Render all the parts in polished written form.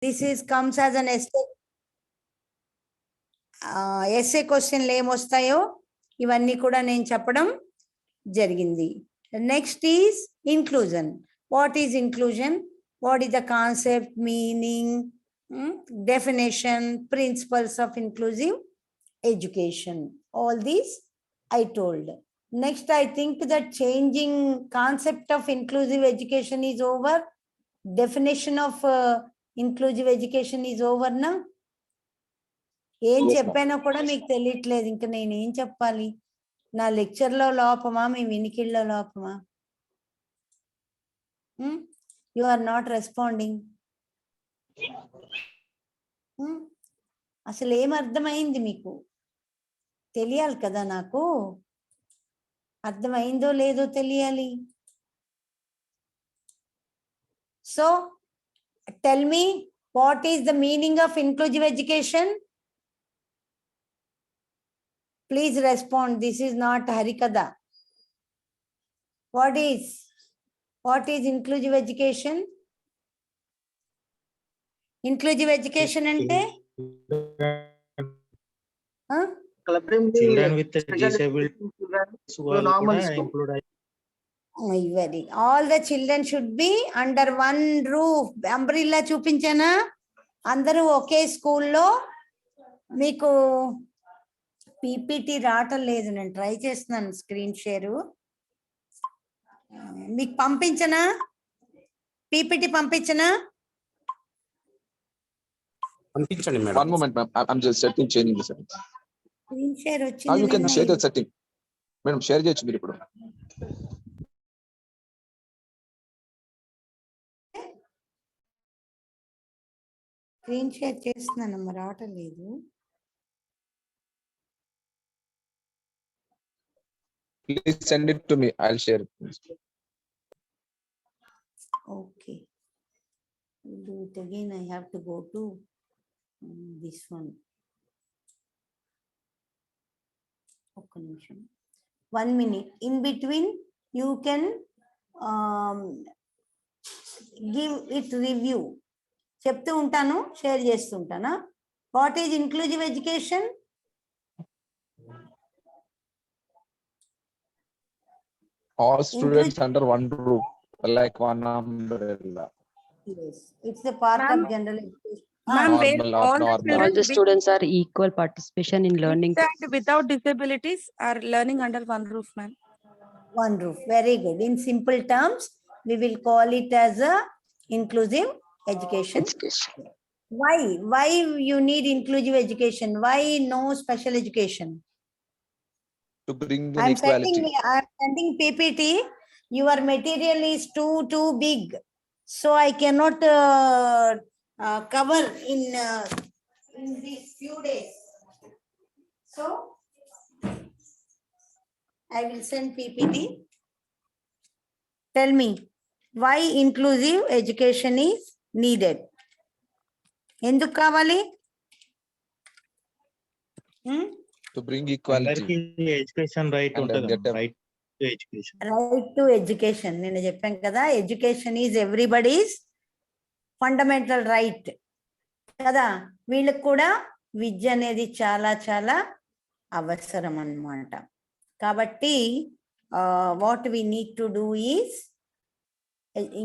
This is comes as an essay. SA క్వశ్చన్లు ఏమొస్తాయో ఇవన్నీ కూడా నేను చెప్పడం జరిగింది. Next is inclusion. What is inclusion? What is the concept, meaning, definition, principles of inclusive education. All these I told. Next, I think that changing concept of inclusive education is over. Definition of inclusive education is over now. ఏం చెప్పానో కూడా మీకు తెలియట్లేదు. ఇంకా నేను ఏం చెప్పాలి? నా లెక్చర్లో లోపమా, మీ వినికిడిలో లోపమా? You are not responding. అసలు ఏం అర్థమైంది మీకు? తెలియాలి కదా నాకు. అర్థమైందో లేదో తెలియాలి. So tell me, what is the meaning of inclusive education? Please respond. This is not Harikada. What is inclusive education? Inclusive education ante children with disabilities include. Very. All the children should be under one roof. Umbrella చూపించానా? అందరూ ఒకే స్కూల్లో. మీకు PPT రావటం లేదు, నేను try చేస్తున్నాను screen share. మీకు పంపించనా? PPT పంపించనా? పంపించండి madam. One moment, ma'am. I'm just changing the settings. Screen share Now you can share వచ్చింది. that setting. Madam, share చేయొచ్చు మీరు ఇప్పుడు. స్క్రీన్ షేర్ చేస్తున్నాను, మరి రావటం లేదు. Please send it to me. I'll share it. Okay. We'll do it again. I have to go to this one. Okay, నిమిషం. 1 minute. In between, you can give it review. చెప్తూ ఉంటాను, share చేస్తుంటానా? What is inclusive education? All students under one roof, like one umbrella. Yes, it's the part of general education. Ma'am, where Normal or all the normal. children All the students are equal participation in learning. with and without disabilities are learning under one roof, ma'am. One roof. Very good. In simple terms, we will call it as a inclusive education. Why you need inclusive education? Why no special education? To bring in I'm equality. sending PPT. Your material is too big, so I cannot cover in these few days. So I will send PPT. Tell me why inclusive education is needed. ఎందుకు కావాలి? To bring equality. Education right And ఉంటుంది. get a- Right to education. Right to education. నేను చెప్పాను కదా, education is everybody's fundamental right కదా. వీళ్ళకి కూడా విద్య అనేది చాలా చాలా అవసరం అన్నమాట. కాబట్టి what we need to do is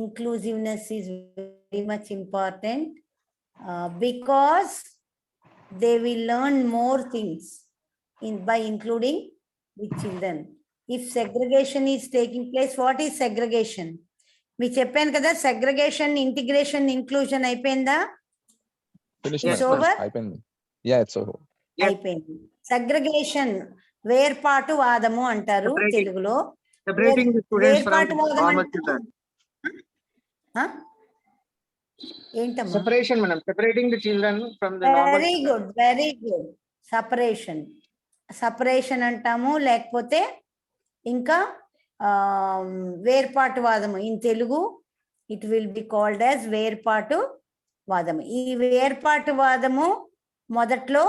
inclusiveness is very much important because they will learn more things by including the children. If segregation is taking place, what is segregation? మీకు చెప్పాను కదా, segregation, integration, inclusion అయిపోయిందా? Finish, It's madam. over? అయిపోయింది. Yeah, it's over. అయిపోయింది. segregation వేర్పాటు వాదము అంటారు తెలుగులో. Separating the students వేర్పాటు from వాదం normal అంటే children. ఏంటమ్మా? Separation, madam. Separating the children from the normal very children. Good, very good. Separation అంటాము, లేకపోతే ఇంకా వేర్పాటు వాదము. In Telugu it will be called as వేర్పాటు వాదము. ఈ వేర్పాటు వాదము మొదట్లో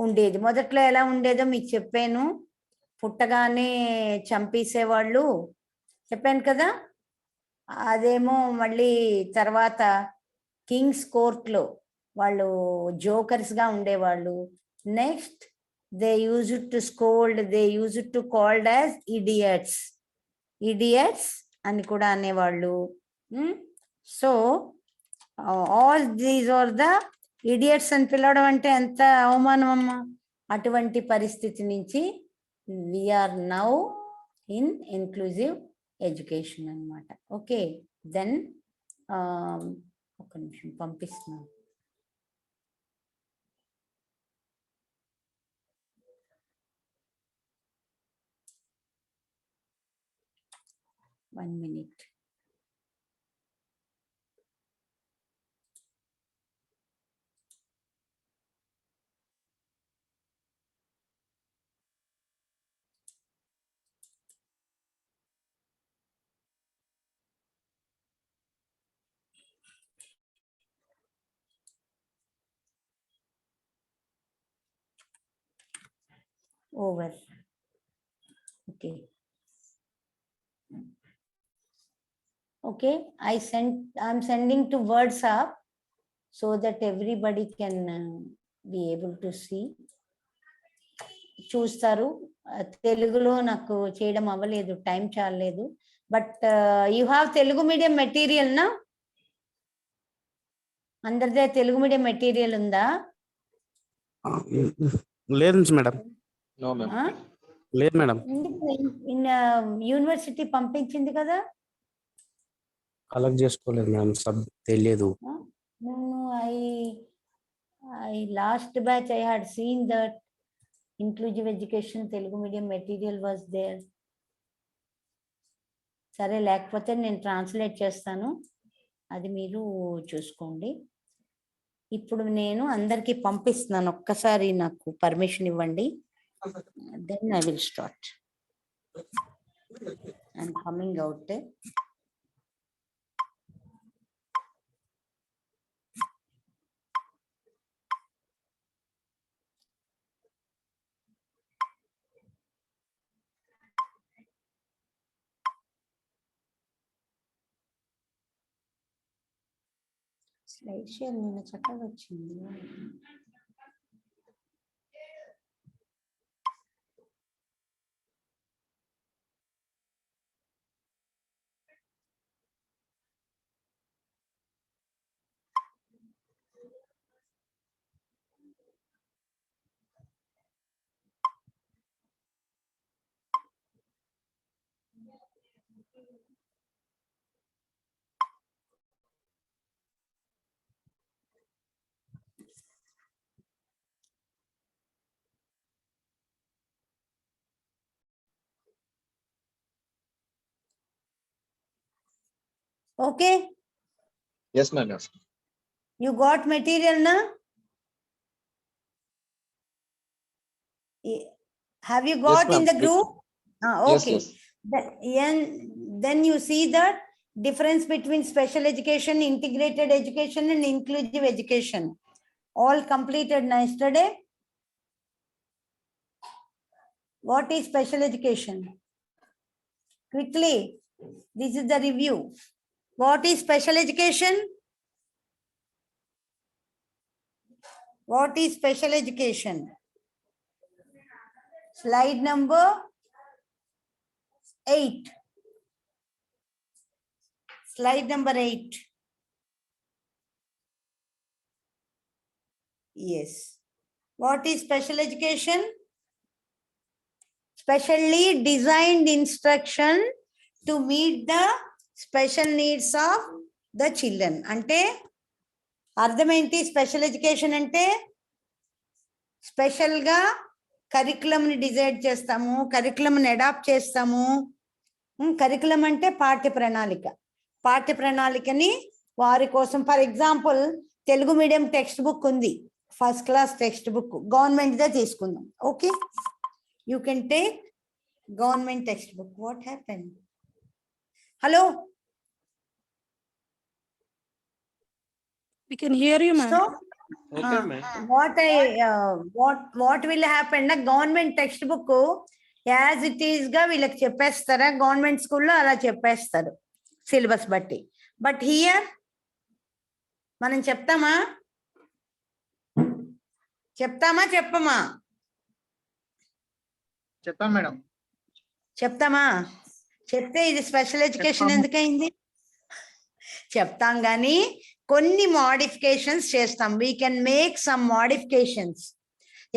ఉండేది. మొదట్లో ఎలా ఉండేదో మీకు చెప్పాను. పుట్టగానే చంపేసేవాళ్ళు చెప్పాను కదా. అదేమో మళ్ళీ తర్వాత కింగ్స్ కోర్ట్లో వాళ్ళు జోకర్స్గా ఉండేవాళ్ళు. Next they used to scold, they used to called as idiots, idiots అని కూడా అనేవాళ్ళు. So all these are the idiots అని పిలవడం అంటే ఎంత అవమానం అమ్మా. అటువంటి పరిస్థితి నుంచి we are now in inclusive education అన్నమాట. ఓకే, దెన్ ఒక నిమిషం పంపిస్తున్నాను. One minute. Over. Okay. Okay, I'm sending to WhatsApp so that everybody can be able to see. చూస్తారు. తెలుగులో నాకు చేయడం అవ్వలేదు, టైం చాలలేదు. But you have Telugu medium material నా? అందరిదే తెలుగు మీడియం మెటీరియల్ ఉందా? లేదు మేడం. లేదు మేడం. యూనివర్సిటీ పంపించింది కదా. కలెక్ట్ చేసుకోలేదు మేడం, సబ్ తెలియదు. I last batch I had seen that inclusive education Telugu medium material was there. సరే, లేకపోతే నేను ట్రాన్స్లేట్ చేస్తాను, అది మీరు చూసుకోండి. ఇప్పుడు నేను అందరికీ పంపిస్తున్నాను, ఒక్కసారి నాకు పర్మిషన్ ఇవ్వండి. Then I will start. I'm coming out. Slide share నిన్న చక్కగా వచ్చింది. Okay. Yes, ma'am. Yes. You got material na? Have you got Yes, in the group? Okay. Yes, yes. Then you see the difference between special education, integrated education and inclusive education. All completed yesterday. What is special education? Quickly, this is the review. What is special education? What is special education? Slide number 8. Slide number 8. Yes. What is special education? Specially designed instruction to meet the special needs of the children. అంటే అర్థమేంటి special education అంటే? స్పెషల్గా కరికులంని desired చేస్తాము, కరికులంని adapt చేస్తాము. Curriculum అంటే పాఠ్య ప్రణాళిక. పాఠ్య ప్రణాళికని వారి కోసం, for example Telugu medium text book ఉంది, ఫస్ట్ క్లాస్ టెక్స్ట్ బుక్ గవర్నమెంట్దే తీసుకుందాం. Okay, you can take government text book. What happen? Hello, We can hear you, ma'am. so what will happen na, government textbook as it is ga వీళ్ళకి చెప్పేస్తారా? Government స్కూల్లో అలా చెప్పేస్తారు syllabus బట్టి. But here మనం చెప్తామా చెప్పమా? చెప్పాం madam. చెప్తామా? చెప్తే ఇది స్పెషల్ ఎడ్యుకేషన్ చెప్తాము. ఎందుకైంది? చెప్తాం కానీ కొన్ని మోడిఫికేషన్స్ చేస్తాం. We can make some modifications.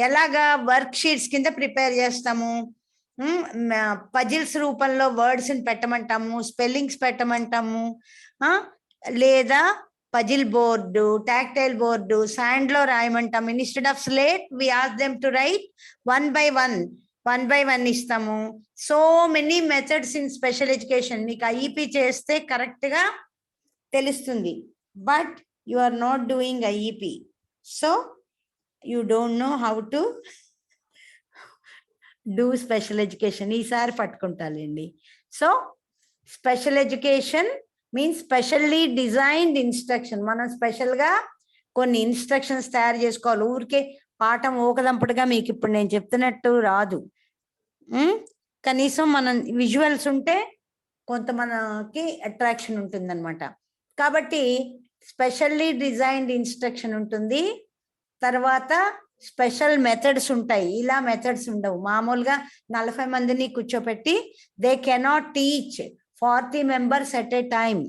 ఎలాగా? వర్క్ షీట్స్ కింద ప్రిపేర్ చేస్తాము, పజిల్స్ రూపంలో వర్డ్స్ పెట్టమంటాము, స్పెల్లింగ్స్ పెట్టమంటాము, లేదా puzzle board, tactile board, sand లో రాయమంటాము. Instead of slate we ask them to write one by one ఇస్తాము. So many methods in special education. మీకు ఐఈపీ చేస్తే కరెక్ట్ గా తెలుస్తుంది, but you are not doing IEP, so you don't know how to do special education. ఈసారి పట్టుకుంటానండి. So special education means specially designed instruction. మనం స్పెషల్గా కొన్ని instructions తయారు చేసుకోవాలి. ఊరికే పాఠం ఊకదంపుడుగా మీకు ఇప్పుడు నేను చెప్తున్నట్టు రాదు. కనీసం మనం విజువల్స్ ఉంటే కొంత మనకి అట్రాక్షన్ ఉంటుందన్నమాట. కాబట్టి స్పెషల్లీ డిజైన్డ్ ఇన్స్ట్రక్షన్ ఉంటుంది. తర్వాత స్పెషల్ మెథడ్స్ ఉంటాయి. ఇలా మెథడ్స్ ఉండవు. మామూలుగా 40 మందిని కూర్చోపెట్టి they cannot teach 40 members at a time.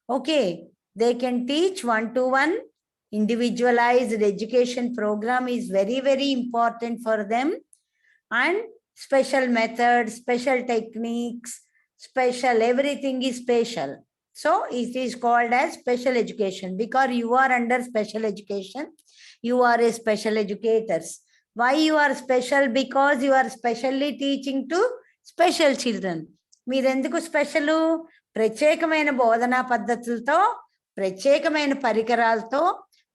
Okay, they can teach 1-to-1. Individualized education program is very, very important for them. And special methods, special techniques, special, everything is special. So it is called as special education because you are under special education. You are a special educators. Why you are special? Because you are specially teaching to special children. మీరెందుకు special? ప్రత్యేకమైన బోధనా పద్ధతులతో, ప్రత్యేకమైన పరికరాలతో,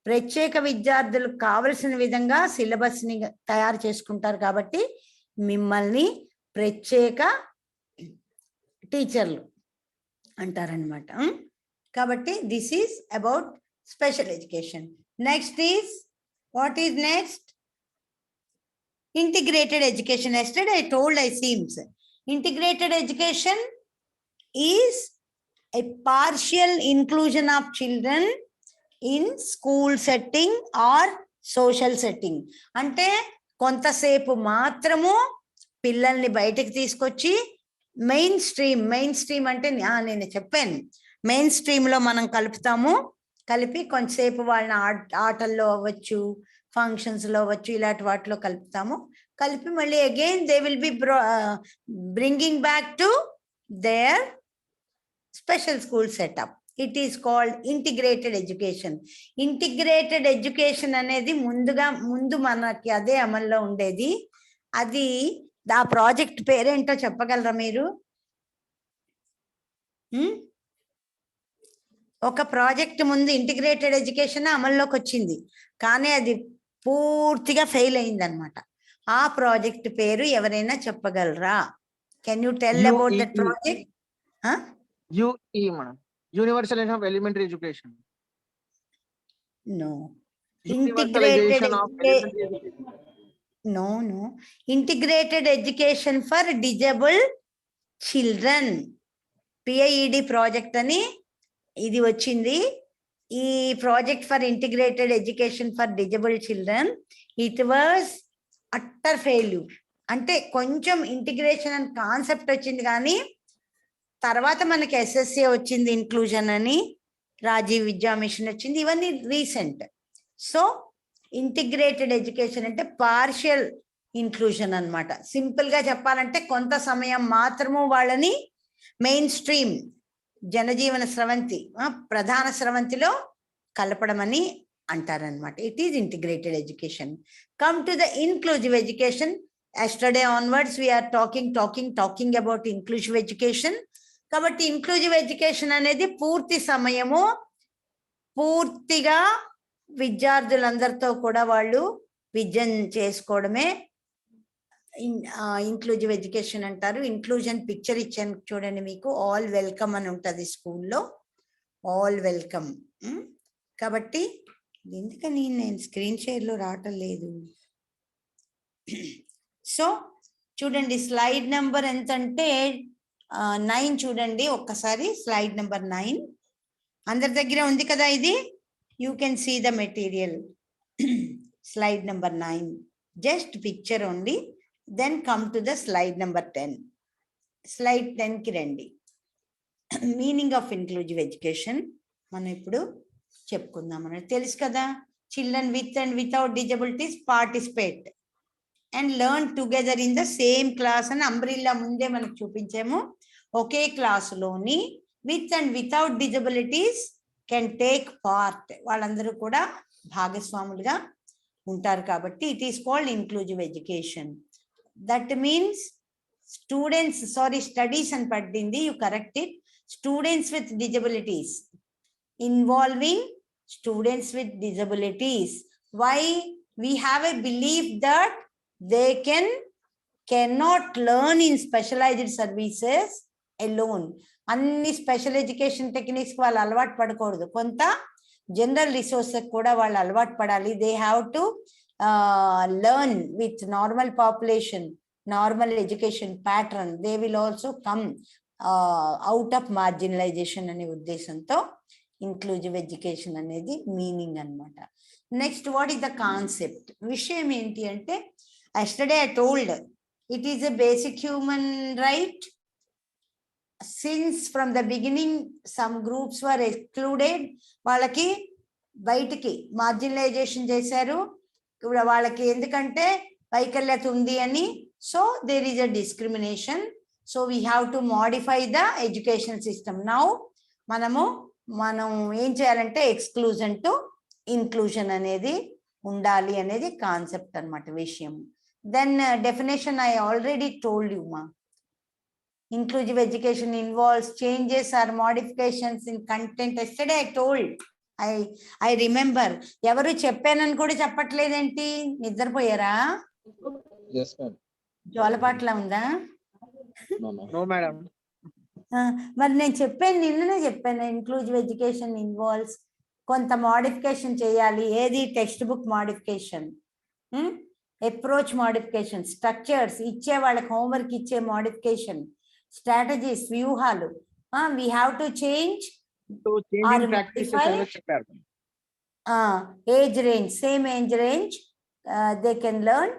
ప్రత్యేక విద్యార్థులకు కావలసిన విధంగా సిలబస్ ని తయారు చేసుకుంటారు. కాబట్టి మిమ్మల్ని ప్రత్యేక టీచర్లు అంటారనమాట. కాబట్టి this is about special education. Next is, what is next? Integrated education. Yesterday I told, I seems integrated education is a partial inclusion of children in school setting or social setting. అంటే కొంతసేపు మాత్రము పిల్లల్ని బయటకు తీసుకొచ్చి main stream అంటే నేను చెప్పాను, main stream లో మనం కలుపుతాము. కలిపి కొంతసేపు వాళ్ళని ఆటల్లో అవ్వచ్చు, ఫంక్షన్స్ లో అవ్వచ్చు, ఇలాంటి వాటిలో కలుపుతాము. కలిపి మళ్ళీ again they will be bringing back to their special school setup. It is called integrated education. Integrated education అనేది ముందు మనకి అదే అమల్లో ఉండేది. అది ఆ ప్రాజెక్ట్ పేరేంటో చెప్పగలరా మీరు? ఒక ప్రాజెక్ట్ ముందు ఇంటిగ్రేటెడ్ ఎడ్యుకేషన్ అమల్లోకి వచ్చింది, కానీ అది పూర్తిగా ఫెయిల్ అయిందనమాట. ఆ ప్రాజెక్ట్ పేరు ఎవరైనా చెప్పగలరా? Can you tell about that project? UE madam, Universalization of Elementary Education. No. Universalization of elementary education. No. Integrated education for disabled children. PIED project అని ఇది వచ్చింది. ఈ project for integrated education for disable children, it was utter failure. అంటే కొంచెం integration అని concept వచ్చింది, కానీ తర్వాత మనకి SSA వచ్చింది, ఇంక్లూజన్ అని, రాజీవ్ విద్యా మిషన్ వచ్చింది, ఇవన్నీ రీసెంట్. సో ఇంటిగ్రేటెడ్ ఎడ్యుకేషన్ అంటే పార్షియల్ ఇంక్లూజన్ అన్నమాట. సింపుల్ గా చెప్పాలంటే కొంత సమయం మాత్రము వాళ్ళని మెయిన్ స్ట్రీమ్, జనజీవన స్రవంతి, ప్రధాన స్రవంతిలో కలపడం అని అంటారనమాట. It is integrated education. Come to the inclusive education. Yesterday onwards we are talking about inclusive education. కాబట్టి ఇంక్లూజివ్ ఎడ్యుకేషన్ అనేది పూర్తి సమయము, పూర్తిగా విద్యార్థులందరితో కూడా వాళ్ళు విద్యను చేసుకోవడమే ఇంక్లూజివ్ ఎడ్యుకేషన్ అంటారు. ఇంక్లూజన్ పిక్చర్ ఇచ్చాను చూడండి, మీకు ఆల్ వెల్కమ్ అని ఉంటుంది స్కూల్లో, ఆల్ వెల్కమ్. కాబట్టి ఎందుకని నేను స్క్రీన్ షేర్లో రావటం లేదు? సో చూడండి, స్లైడ్ నెంబర్ ఎంత అంటే 9 చూడండి ఒక్కసారి. స్లైడ్ నెంబర్ 9 అందరి దగ్గర ఉంది కదా ఇది? You can see the material. Slide number 9. Just picture only. Then come to the slide number 10. Slide 10 ki randi. Meaning of inclusive education. మనం ఇప్పుడు చెప్పుకుందాం. మనకు తెలుసు కదా, children with and without disabilities participate and learn together in the same class అని umbrella ముందే మనకు చూపించాము. ఒకే క్లాసులోని with and without disabilities can take part, వాళ్ళందరూ కూడా భాగస్వాములుగా ఉంటారు కాబట్టి it is called inclusive education. That means students, sorry studies అని పడింది, you correct it. Students with disabilities, involving students with disabilities. Why? We have a belief that they cannot learn in specialized services alone. అన్ని special education techniques వాళ్ళు అలవాటు పడకూడదు, కొంత general resources కూడా వాళ్ళు అలవాటు పడాలి. They have to learn with normal population, normal education pattern. They will also come out of marginalisation అనే ఉద్దేశంతో ఇంక్లూజివ్ ఎడ్యుకేషన్ అనేది మీనింగ్ అన్నమాట. Next, what is the concept? విషయం ఏంటి అంటే, yesterday I told it is a basic human right. Since from the beginning some groups were excluded, వాళ్ళకి బయటికి marginalisation చేశారు, వాళ్ళకి ఎందుకంటే వైకల్యత ఉంది అని. So there is a discrimination. So we have to modify the education system. Now మనం ఏం చేయాలంటే ఎక్స్క్లూజన్ టు ఇంక్లూజన్ అనేది ఉండాలి అనేది కాన్సెప్ట్ అన్నమాట, విషయం. Then definition I already told you మా. Inclusive education involves changes or modifications in content. Yesterday I told, I remember. ఎవరు చెప్పానని కూడా చెప్పట్లేదేంటి? నిద్రపోయారా? జోలపాట్లా ఉందా? No, madam. మరి నేను చెప్పాను, నిన్ననే చెప్పాను, ఇంక్లూజివ్ ఎడ్యుకేషన్ ఇన్వాల్వ్స్ కొంత మోడిఫికేషన్ చేయాలి. ఏది? Text book modification, approach modification, structures ఇచ్చే వాళ్ళకి హోంవర్క్ ఇచ్చే మోడిఫికేషన్, స్ట్రాటజీస్, వ్యూహాలు. We have to change age range, same age range they can learn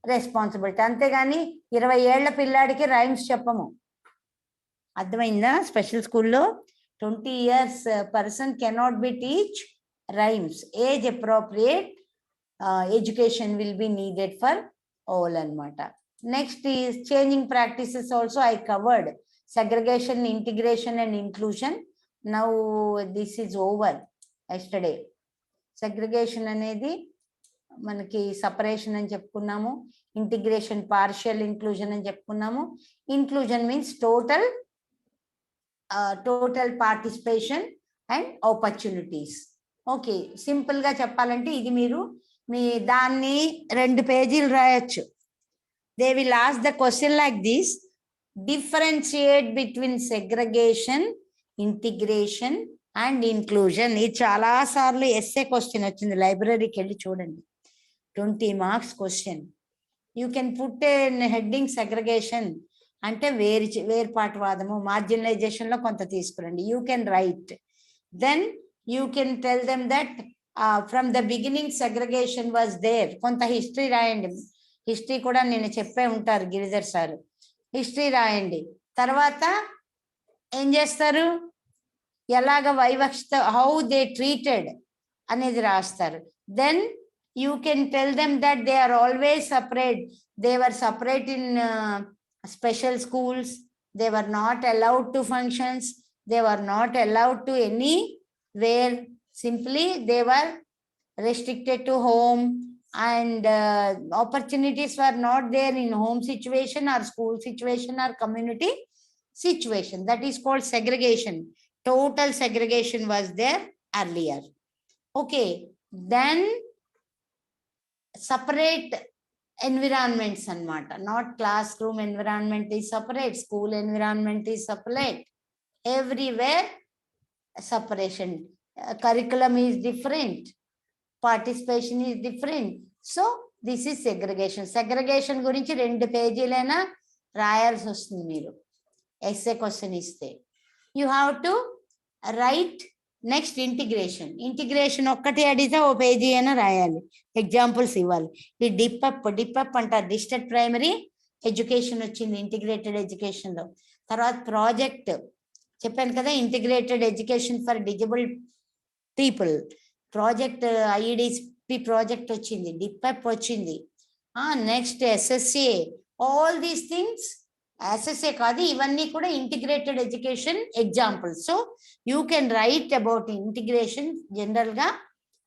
responsibility. అంతేగాని 20 ఏళ్ల పిల్లాడికి రైమ్స్ చెప్పము, అర్థమైందా? స్పెషల్ స్కూల్లో 20 years person cannot be teach rhymes. Age appropriate education will be needed for all anamata. Next is changing practices. Also I covered segregation, integration and inclusion. Now this is over. Yesterday segregation అనేది మనకి separation అని చెప్పుకున్నాము, integration partial inclusion అని చెప్పుకున్నాము. Inclusion means total participation and opportunities. Okay, simple గా చెప్పాలంటే ఇది మీరు మీ దాన్ని 2 పేజీలు రాయొచ్చు. They will ask the question like this: differentiate between segregation, integration and inclusion. ఇది చాలా సార్లు ఎస్ఏ క్వశ్చన్ వచ్చింది, లైబ్రరీకి వెళ్ళి చూడండి. 20 marks question. You can put a heading segregation అంటే వేర్పాటువాదము, మార్జినలైజేషన్ లో కొంత తీసుకురండి. You can write. Then you can tell them that from the beginning segregation was there. కొంత హిస్టరీ రాయండి. హిస్టరీ కూడా నేను చెప్పే ఉంటారు గిరిధర్ సార్. హిస్టరీ రాయండి. తర్వాత ఏం చేస్తారు? ఎలాగ వైవక్షత, హౌ దే ట్రీటెడ్ అనేది రాస్తారు. Then you can tell them that they are always separate. They were separate in special schools. They were not allowed to functions. They were not allowed to anywhere. Simply they were restricted to home, and opportunities were not there in home situation or school situation or community situation. That is called segregation. Total segregation was there earlier. Okay, then separate environments anamata. Not classroom environment is separate, school environment is separate, everywhere separation. Curriculum is different, participation is different. So this is segregation. Segregation గురించి 2 పేజీలైనా రాయాల్సి వస్తుంది మీరు SA question ఇస్తే. You have to write next integration. Integration ఒక్కటి అడిగితే ఓ page అయినా రాయాలి, examples ఇవ్వాలి. ఈ డిప్అప్ అంటారు, డిస్ట్రిక్ట్ ప్రైమరీ ఎడ్యుకేషన్ వచ్చింది ఇంటిగ్రేటెడ్ ఎడ్యుకేషన్ లో. తర్వాత ప్రాజెక్ట్ చెప్పాను కదా, integrated education for disabled people project, IEDP project వచ్చింది, డిప్అప్ వచ్చింది. Next SSA, all these things. SSA కాదు, ఇవన్నీ కూడా integrated education examples. So you can write about integration. General గా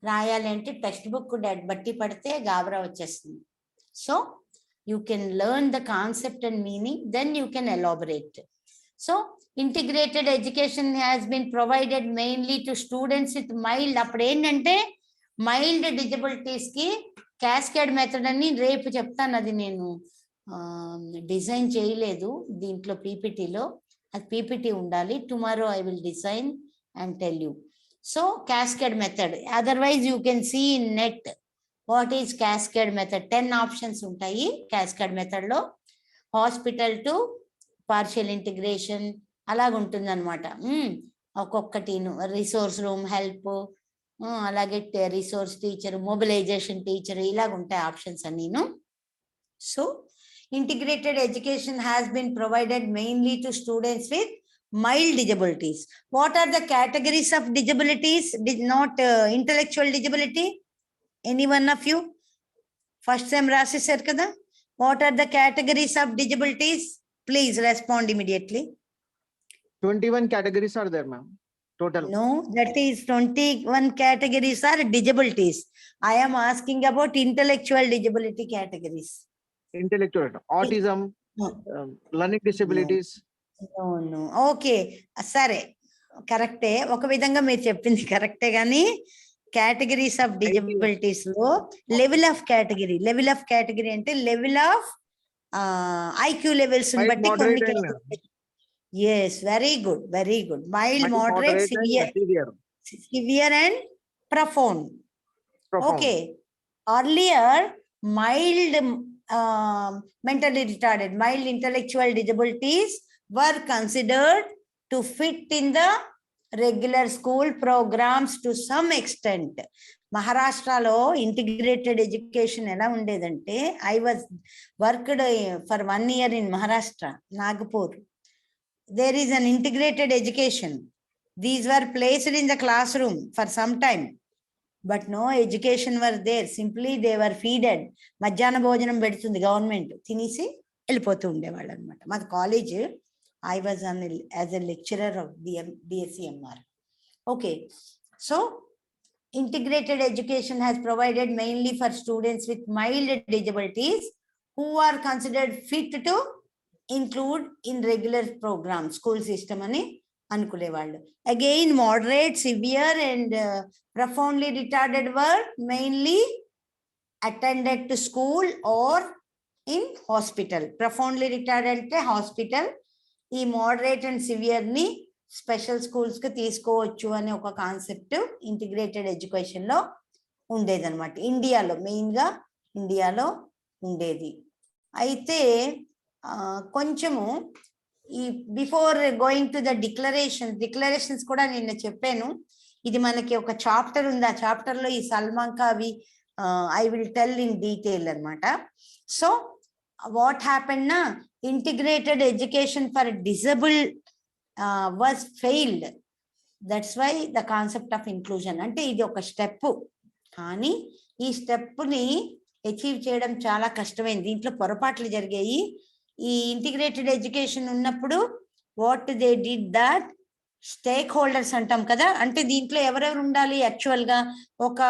రాయాలి అంటే టెక్స్ట్ బుక్ బట్టి పడితే గాబరా వచ్చేస్తుంది. So you can learn the concept and meaning, then you can elaborate. So integrated education has been provided mainly to students with mild. అప్పుడు ఏంటంటే mild disabilities కి క్యాస్కేడ్ మెథడ్ అని రేపు చెప్తాను, అది నేను డిజైన్ చేయలేదు దీంట్లో పీపీటీలో, అది పీపీటీ ఉండాలి. Tomorrow I will design and tell you. So cascade method, otherwise you can see in net what is cascade method. 10 options ఉంటాయి క్యాస్కేడ్ మెథడ్ లో. హాస్పిటల్ టు పార్షియల్ ఇంటిగ్రేషన్ అలాగుంటుంది అనమాట. ఒక్కొక్కటి రిసోర్స్ రూమ్, హెల్ప్, అలాగే resource teacher, mobilization teacher, ఇలాగ ఉంటాయి options అన్నీను. So integrated education has been provided mainly to students with mild disabilities. What are the categories of disabilities? Not intellectual disability. Any one of you? First time rasesaru kada. What are the categories of disabilities? Please respond immediately. 21 categories are there, ma'am. Total. No, that is 21 categories are disabilities. I am asking about intellectual disability categories. Intellectual, autism, learning disabilities. No. Okay సరే, కరెక్టే, ఒక విధంగా మీరు చెప్పింది కరెక్టే, కానీ categories of disabilities లో level of category అంటే లెవెల్ ఆఫ్ ఐక్యూ లెవెల్స్ బట్టి కొన్ని. Yes, very good. Mild, moderate, severe and profound. Okay, earlier mild mentally retarded, mild intellectual disabilities were considered to fit in the regular school programs to some extent. మహారాష్ట్రలో integrated education ఎలా ఉండేదంటే, I was worked for 1 year in Maharashtra, Nagpur. There is an integrated education. These were placed in the classroom for some time, but no education were there. Simply they were feeded. మధ్యాహ్న భోజనం పెడుతుంది government, తినేసి వెళ్ళిపోతూ ఉండేవాళ్ళు అనమాట. మాది college, I was as a lecturer of BSc MR. Okay, so integrated education has provided mainly for students with mild disabilities who are considered fit to include in regular program, school system ani anukunevallu. Again, moderate, severe and profoundly retarded were mainly attended to school or in hospital. Profoundly retarded ante hospital, ఈ moderate and severe ని special schools కి తీసుకోవచ్చు అనే ఒక concept integrated education లో ఉండేదన్నమాట. ఇండియాలో, main గా ఇండియాలో ఉండేది. అయితే కొంచెము ఈ before going to the declarations కూడా నిన్న చెప్పాను. ఇది మనకి ఒక చాప్టర్ ఉంది, ఆ చాప్టర్ లో ఈ సల్మాంకా అవి I will tell in detail అనమాట. So what happened na, integrated education for disabled was failed. That's why the concept of inclusion ante idi oka step, కానీ ఈ స్టెప్ ని అచీవ్ చేయడం చాలా కష్టమైంది. దీంట్లో పొరపాట్లు జరిగాయి. ఈ ఇంటిగ్రేటెడ్ ఎడ్యుకేషన్ ఉన్నప్పుడు what they did that, stake holders అంటాం కదా, అంటే దీంట్లో ఎవరెవరు ఉండాలి? యాక్చువల్ గా ఒక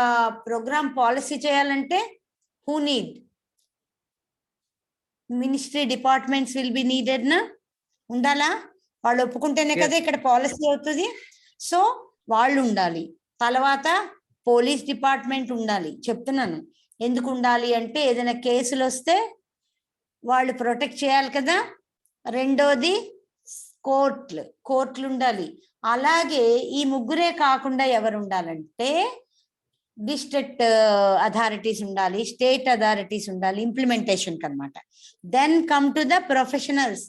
ప్రోగ్రామ్ పాలసీ చేయాలంటే who need? Ministry, departments will be needed నా, ఉండాలా? వాళ్ళు ఒప్పుకుంటేనే కదా ఇక్కడ పాలసీ అవుతుంది. సో వాళ్ళు ఉండాలి. తర్వాత పోలీస్ డిపార్ట్మెంట్ ఉండాలి. చెప్తున్నాను ఎందుకు ఉండాలి అంటే, ఏదైనా కేసులు వస్తే వాళ్ళు ప్రొటెక్ట్ చేయాలి కదా. రెండోది కోర్టులు ఉండాలి. అలాగే ఈ ముగ్గురే కాకుండా ఎవరు ఉండాలంటే డిస్ట్రిక్ట్ అథారిటీస్ ఉండాలి, స్టేట్ అథారిటీస్ ఉండాలి ఇంప్లిమెంటేషన్ కనమాట. Then come to the professionals,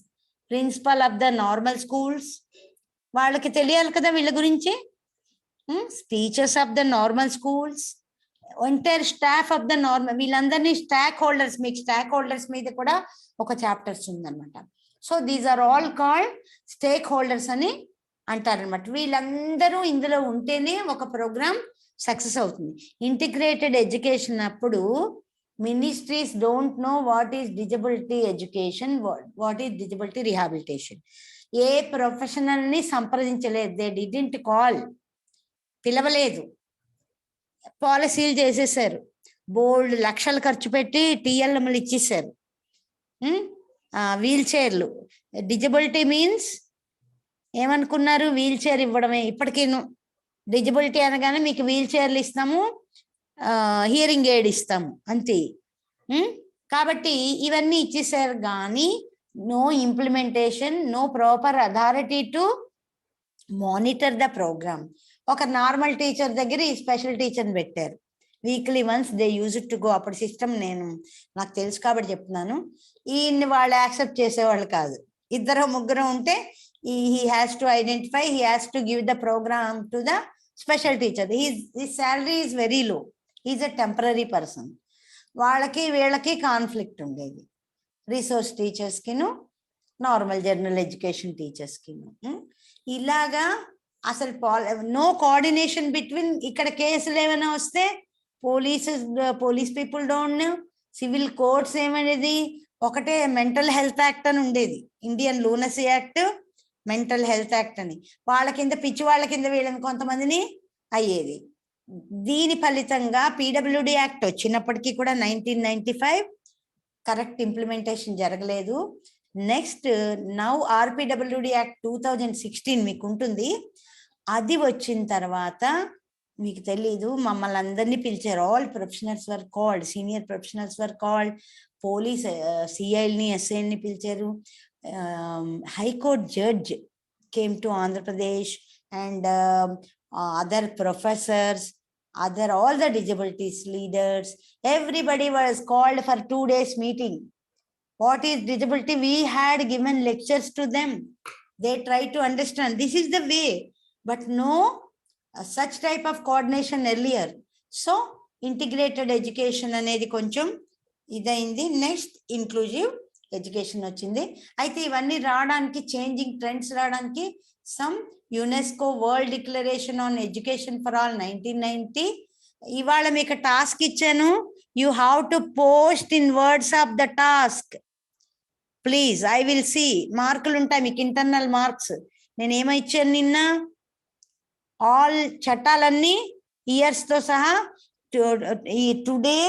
principal of the normal schools, వాళ్ళకి తెలియాలి కదా వీళ్ళ గురించి. Teachers of the normal schools, entire staff of the normal, వీళ్ళందరినీ స్టాక్ హోల్డర్స్, మీకు స్టాక్ హోల్డర్స్ మీద కూడా ఒక చాప్టర్స్ ఉందన్నమాట. So these are all called stakeholders అని అంటారనమాట. వీళ్ళందరూ ఇందులో ఉంటేనే ఒక ప్రోగ్రామ్ సక్సెస్ అవుతుంది. ఇంటిగ్రేటెడ్ ఎడ్యుకేషన్ అప్పుడు ministries don't know what is disability education, what is disability rehabilitation. A professional ని సంప్రదించలేదు, దే డిడ్ంట్ కాల్, పిలవలేదు, పాలసీలు చేసేసారు, బోల్డ్ లక్షలు ఖర్చు పెట్టి టీఎల్ఎంలు ఇచ్చేసారు. వీల్ చైర్లు, డిజబిలిటీ మీన్స్ ఏమనుకున్నారు, వీల్ చైర్ ఇవ్వడమే. ఇప్పటికీను డిజబిలిటీ అనగానే మీకు వీల్ చైర్లు ఇస్తాము, హియరింగ్ ఎయిడ్ ఇస్తాము అంతే. కాబట్టి ఇవన్నీ ఇచ్చేసారు, కానీ no implementation, no proper authority to monitor the programme. ఒక నార్మల్ టీచర్ దగ్గర ఈ స్పెషల్ టీచర్ని పెట్టారు, weekly once they use to go. అప్పుడు సిస్టమ్ నాకు తెలుసు కాబట్టి చెప్తున్నాను. ఈయన్ని వాళ్ళు యాక్సెప్ట్ చేసేవాళ్ళు కాదు. ఇద్దరు ముగ్గురు ఉంటే he has to identify, he has to give the program to the special teacher. His salary is very low, he is a temporary person. వాళ్ళకి వీళ్ళకి కాన్ఫ్లిక్ట్ ఉండేది, రిసోర్స్ టీచర్స్ కిను నార్మల్ జనరల్ ఎడ్యుకేషన్ టీచర్స్ కిను. ఇలాగా అసలు no coordination between. ఇక్కడ కేసులు ఏమైనా వస్తే police people don't know, civil courts ఏమనేది ఒకటే, మెంటల్ హెల్త్ యాక్ట్ అని ఉండేది, Indian lunacy act, mental health act అని. వాళ్ళ కింద పిచ్చి వాళ్ళ కింద వీళ్ళని కొంతమందిని అయ్యేది. దీని ఫలితంగా పీడబ్ల్యూడి యాక్ట్ వచ్చినప్పటికీ కూడా 1995 కరెక్ట్ ఇంప్లిమెంటేషన్ జరగలేదు. నెక్స్ట్ నౌ ఆర్పిడబ్ల్యూడి యాక్ట్ 2016 మీకు ఉంటుంది. అది వచ్చిన తర్వాత మీకు తెలీదు, మమ్మల్ని అందరినీ పిలిచారు, ఆల్ ప్రొఫెషనల్స్ వర్ కాల్డ్, సీనియర్ ప్రొఫెషనల్స్ వర్ కాల్డ్, పోలీస్ సిఐల్ని ఎస్ఐల్ని పిలిచారు, high court judge came to Andhra Pradesh and other professors, all the disabilities leaders, everybody was called for 2 days meeting. What is disability? We had given lectures to them. They tried to understand this is the way, but no such type of coordination earlier. So integrated education అనేది కొంచెం ఇదైంది. Next inclusive education వచ్చింది. అయితే ఇవన్నీ రావడానికి, changing trends రావడానికి, some UNESCO world declaration on education for all 1990. ఇవాళ మీకు టాస్క్ ఇచ్చాను, you have to post in words of the task please. I will see, మార్కులు ఉంటాయి మీకు, ఇంటర్నల్ మార్క్స్. నేను ఏమో ఇచ్చాను నిన్న, ఆల్ చట్టాలన్నీ ఇయర్స్ తో సహా today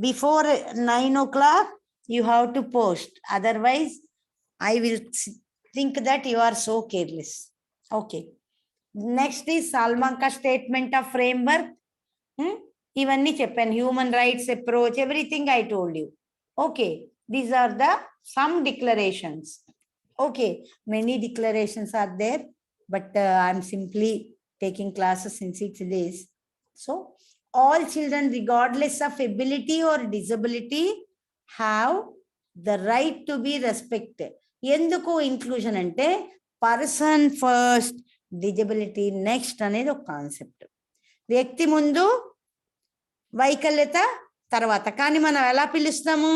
before 9 o'clock you have to post, otherwise I will think that you are so careless. Okay, next is Salmanka statement of framework. ఇవన్నీ చెప్పాను, human rights approach, everything I told you. Okay, these are the some declarations. Okay, many declarations are there, but I'm simply taking classes in 6 days. So all children regardless of ability or disability have the right to be respected. ఎందుకు inclusion అంటే person first, disability next అనేది ఒక concept. వ్యక్తి ముందు, వైకల్యత తర్వాత. కానీ మనం ఎలా పిలుస్తాము,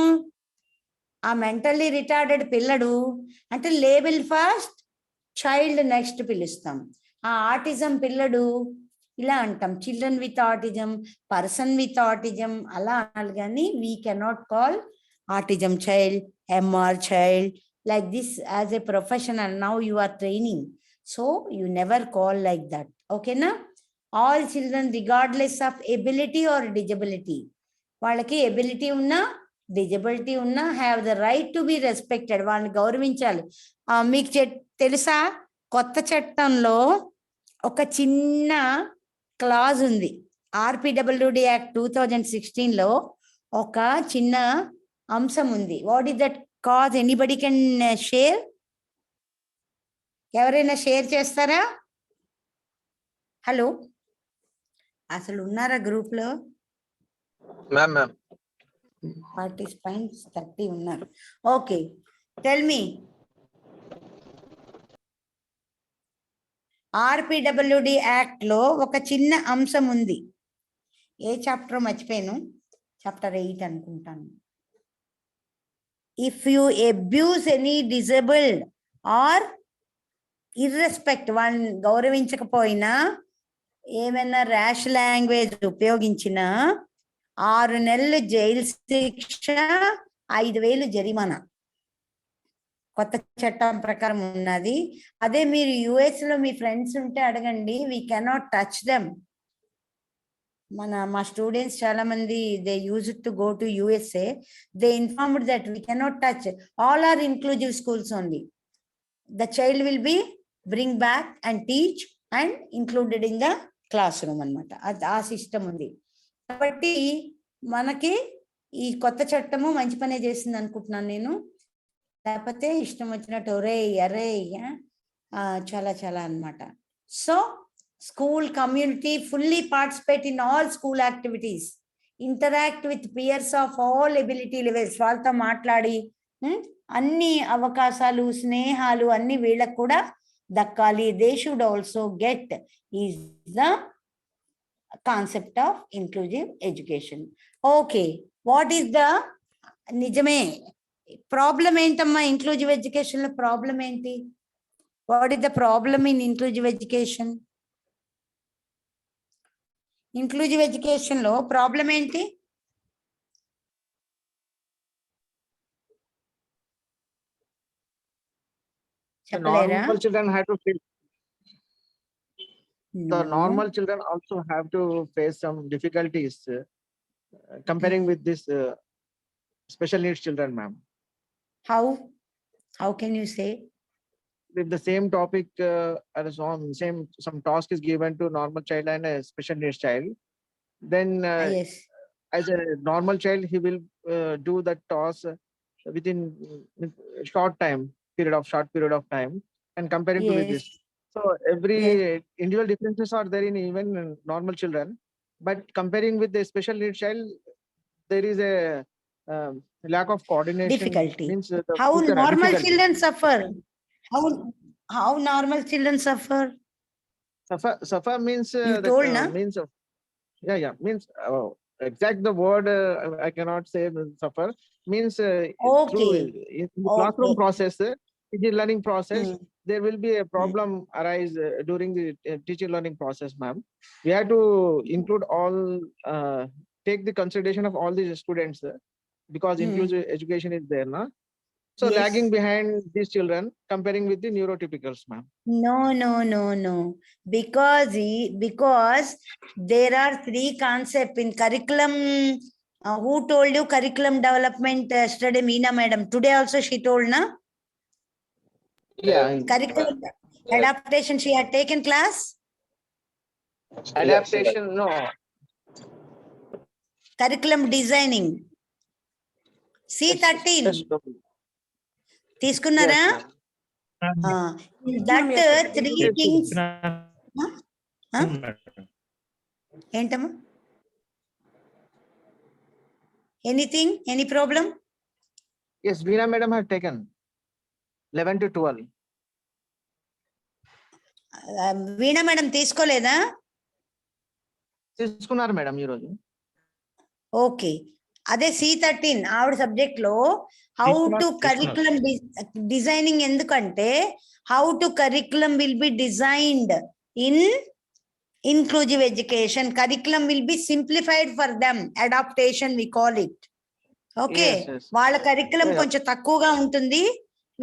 ఆ మెంటల్లీ రిటార్డెడ్ పిల్లడు అంటే లేబుల్ ఫస్ట్, చైల్డ్ నెక్స్ట్ పిలుస్తాం. ఆ ఆటిజం పిల్లడు ఇలా అంటాం, children with autism, person with autism అలా అనాలి. కానీ we cannot call autism child, MR child, like this as a professional. Now you are training, so you never call like that. Okay na? All children regardless of ability or disability, వాళ్ళకి ability ఉన్నా disability ఉన్నా have the right to be respected, వాళ్ళని గౌరవించాలి. మీకు తెలుసా, కొత్త చట్టంలో ఒక చిన్న క్లాజ్ ఉంది, ఆర్పిడబ్ల్యూడి యాక్ట్ 2016లో ఒక చిన్న అంశం ఉంది. What is that cause? Anybody can share? ఎవరైనా షేర్ చేస్తారా? హలో, అసలు ఉన్నారా గ్రూప్ లో? పార్టిసిపెంట్స్ 30 ఉన్నారు. Okay, tell me. RPWD act లో ఒక చిన్న అంశం ఉంది. ఏ చాప్టర్ మర్చిపోయాను, చాప్టర్ 8 అనుకుంటాను. If you abuse any disabled or irrespect, వాళ్ళని గౌరవించకపోయినా ఏమైనా ర్యాష్ లాంగ్వేజ్ ఉపయోగించినా 6 నెలలు జైలు శిక్ష, 5,000 జరిమానా కొత్త చట్టం ప్రకారం ఉన్నది. అదే మీరు US లో మీ ఫ్రెండ్స్ ఉంటే అడగండి, వీ కెనాట్ టచ్ దెమ్. మా స్టూడెంట్స్ చాలా మంది they use to go to USA. They informed that we cannot touch, all are inclusive schools only. The child will be bring back and teach and included in the classroom అన్నమాట. ఆ system ఉంది. కాబట్టి మనకి ఈ కొత్త చట్టము మంచి పనే చేసింది అనుకుంటున్నాను నేను. లేకపోతే ఇష్టం వచ్చినట్టు ఒరే అరే చాలా చాలా అన్నమాట. So school community fully participate in all school activities, interact with peers of all ability levels. వాళ్ళతో మాట్లాడి అన్ని అవకాశాలు, స్నేహాలు అన్ని వీళ్ళకు కూడా దక్కాలి. They should also get is the concept of inclusive education. Okay, what is the నిజమే ప్రాబ్లం ఏంటమ్మా ఇంక్లూజివ్ ఎడ్యుకేషన్ లో? ప్రాబ్లం ఏంటి? What is the problem in inclusive education? Inclusive education లో ప్రాబ్లం ఏంటి? The normal children have to face. The No. normal children also have to face some difficulties comparing with this special needs children, ma'am. How can you say? If the same topic or some task is given to normal child and a special needs child, then Yes. as a normal child he will do that task within short period of time, and comparing to with Yes. this. So every individual differences are there in even normal children, but comparing with the special needs child, there is a lack of coordination. Difficulty. Means How normal difficulty. children suffer? How normal children suffer? Suffer means You told, na? means of means exact the word I cannot say. Suffer means through in the classroom process, teaching learning process, there will be a problem arise during the teaching learning process, ma'am. We have to include all, take the consideration of all these students, because inclusive education is there, na? So Yes. lagging behind these children comparing with the neurotypicals, ma'am. No. Because there are 3 concepts in curriculum. Who told you curriculum development yesterday? Meena madam. Today also she told, na? Yeah. Curriculum adaptation she had taken class. Adaptation, no. Curriculum designing. C13. తీసుకున్నారా? That 3 things. ఏంటమ్మా? Anything? Any problem? Yes, Veena madam have taken 11 to 12. Veena madam తీసుకోలేదా? తీసుకున్నారు madam ఈ రోజు. Okay, అదే C13 ఆవిడ subject లో how to curriculum designing. ఎందుకంటే how to curriculum will be designed in inclusive education. Curriculum will be simplified for them. Adaptation we call it. Okay. Yes. వాళ్ళ curriculum కొంచెం తక్కువగా ఉంటుంది,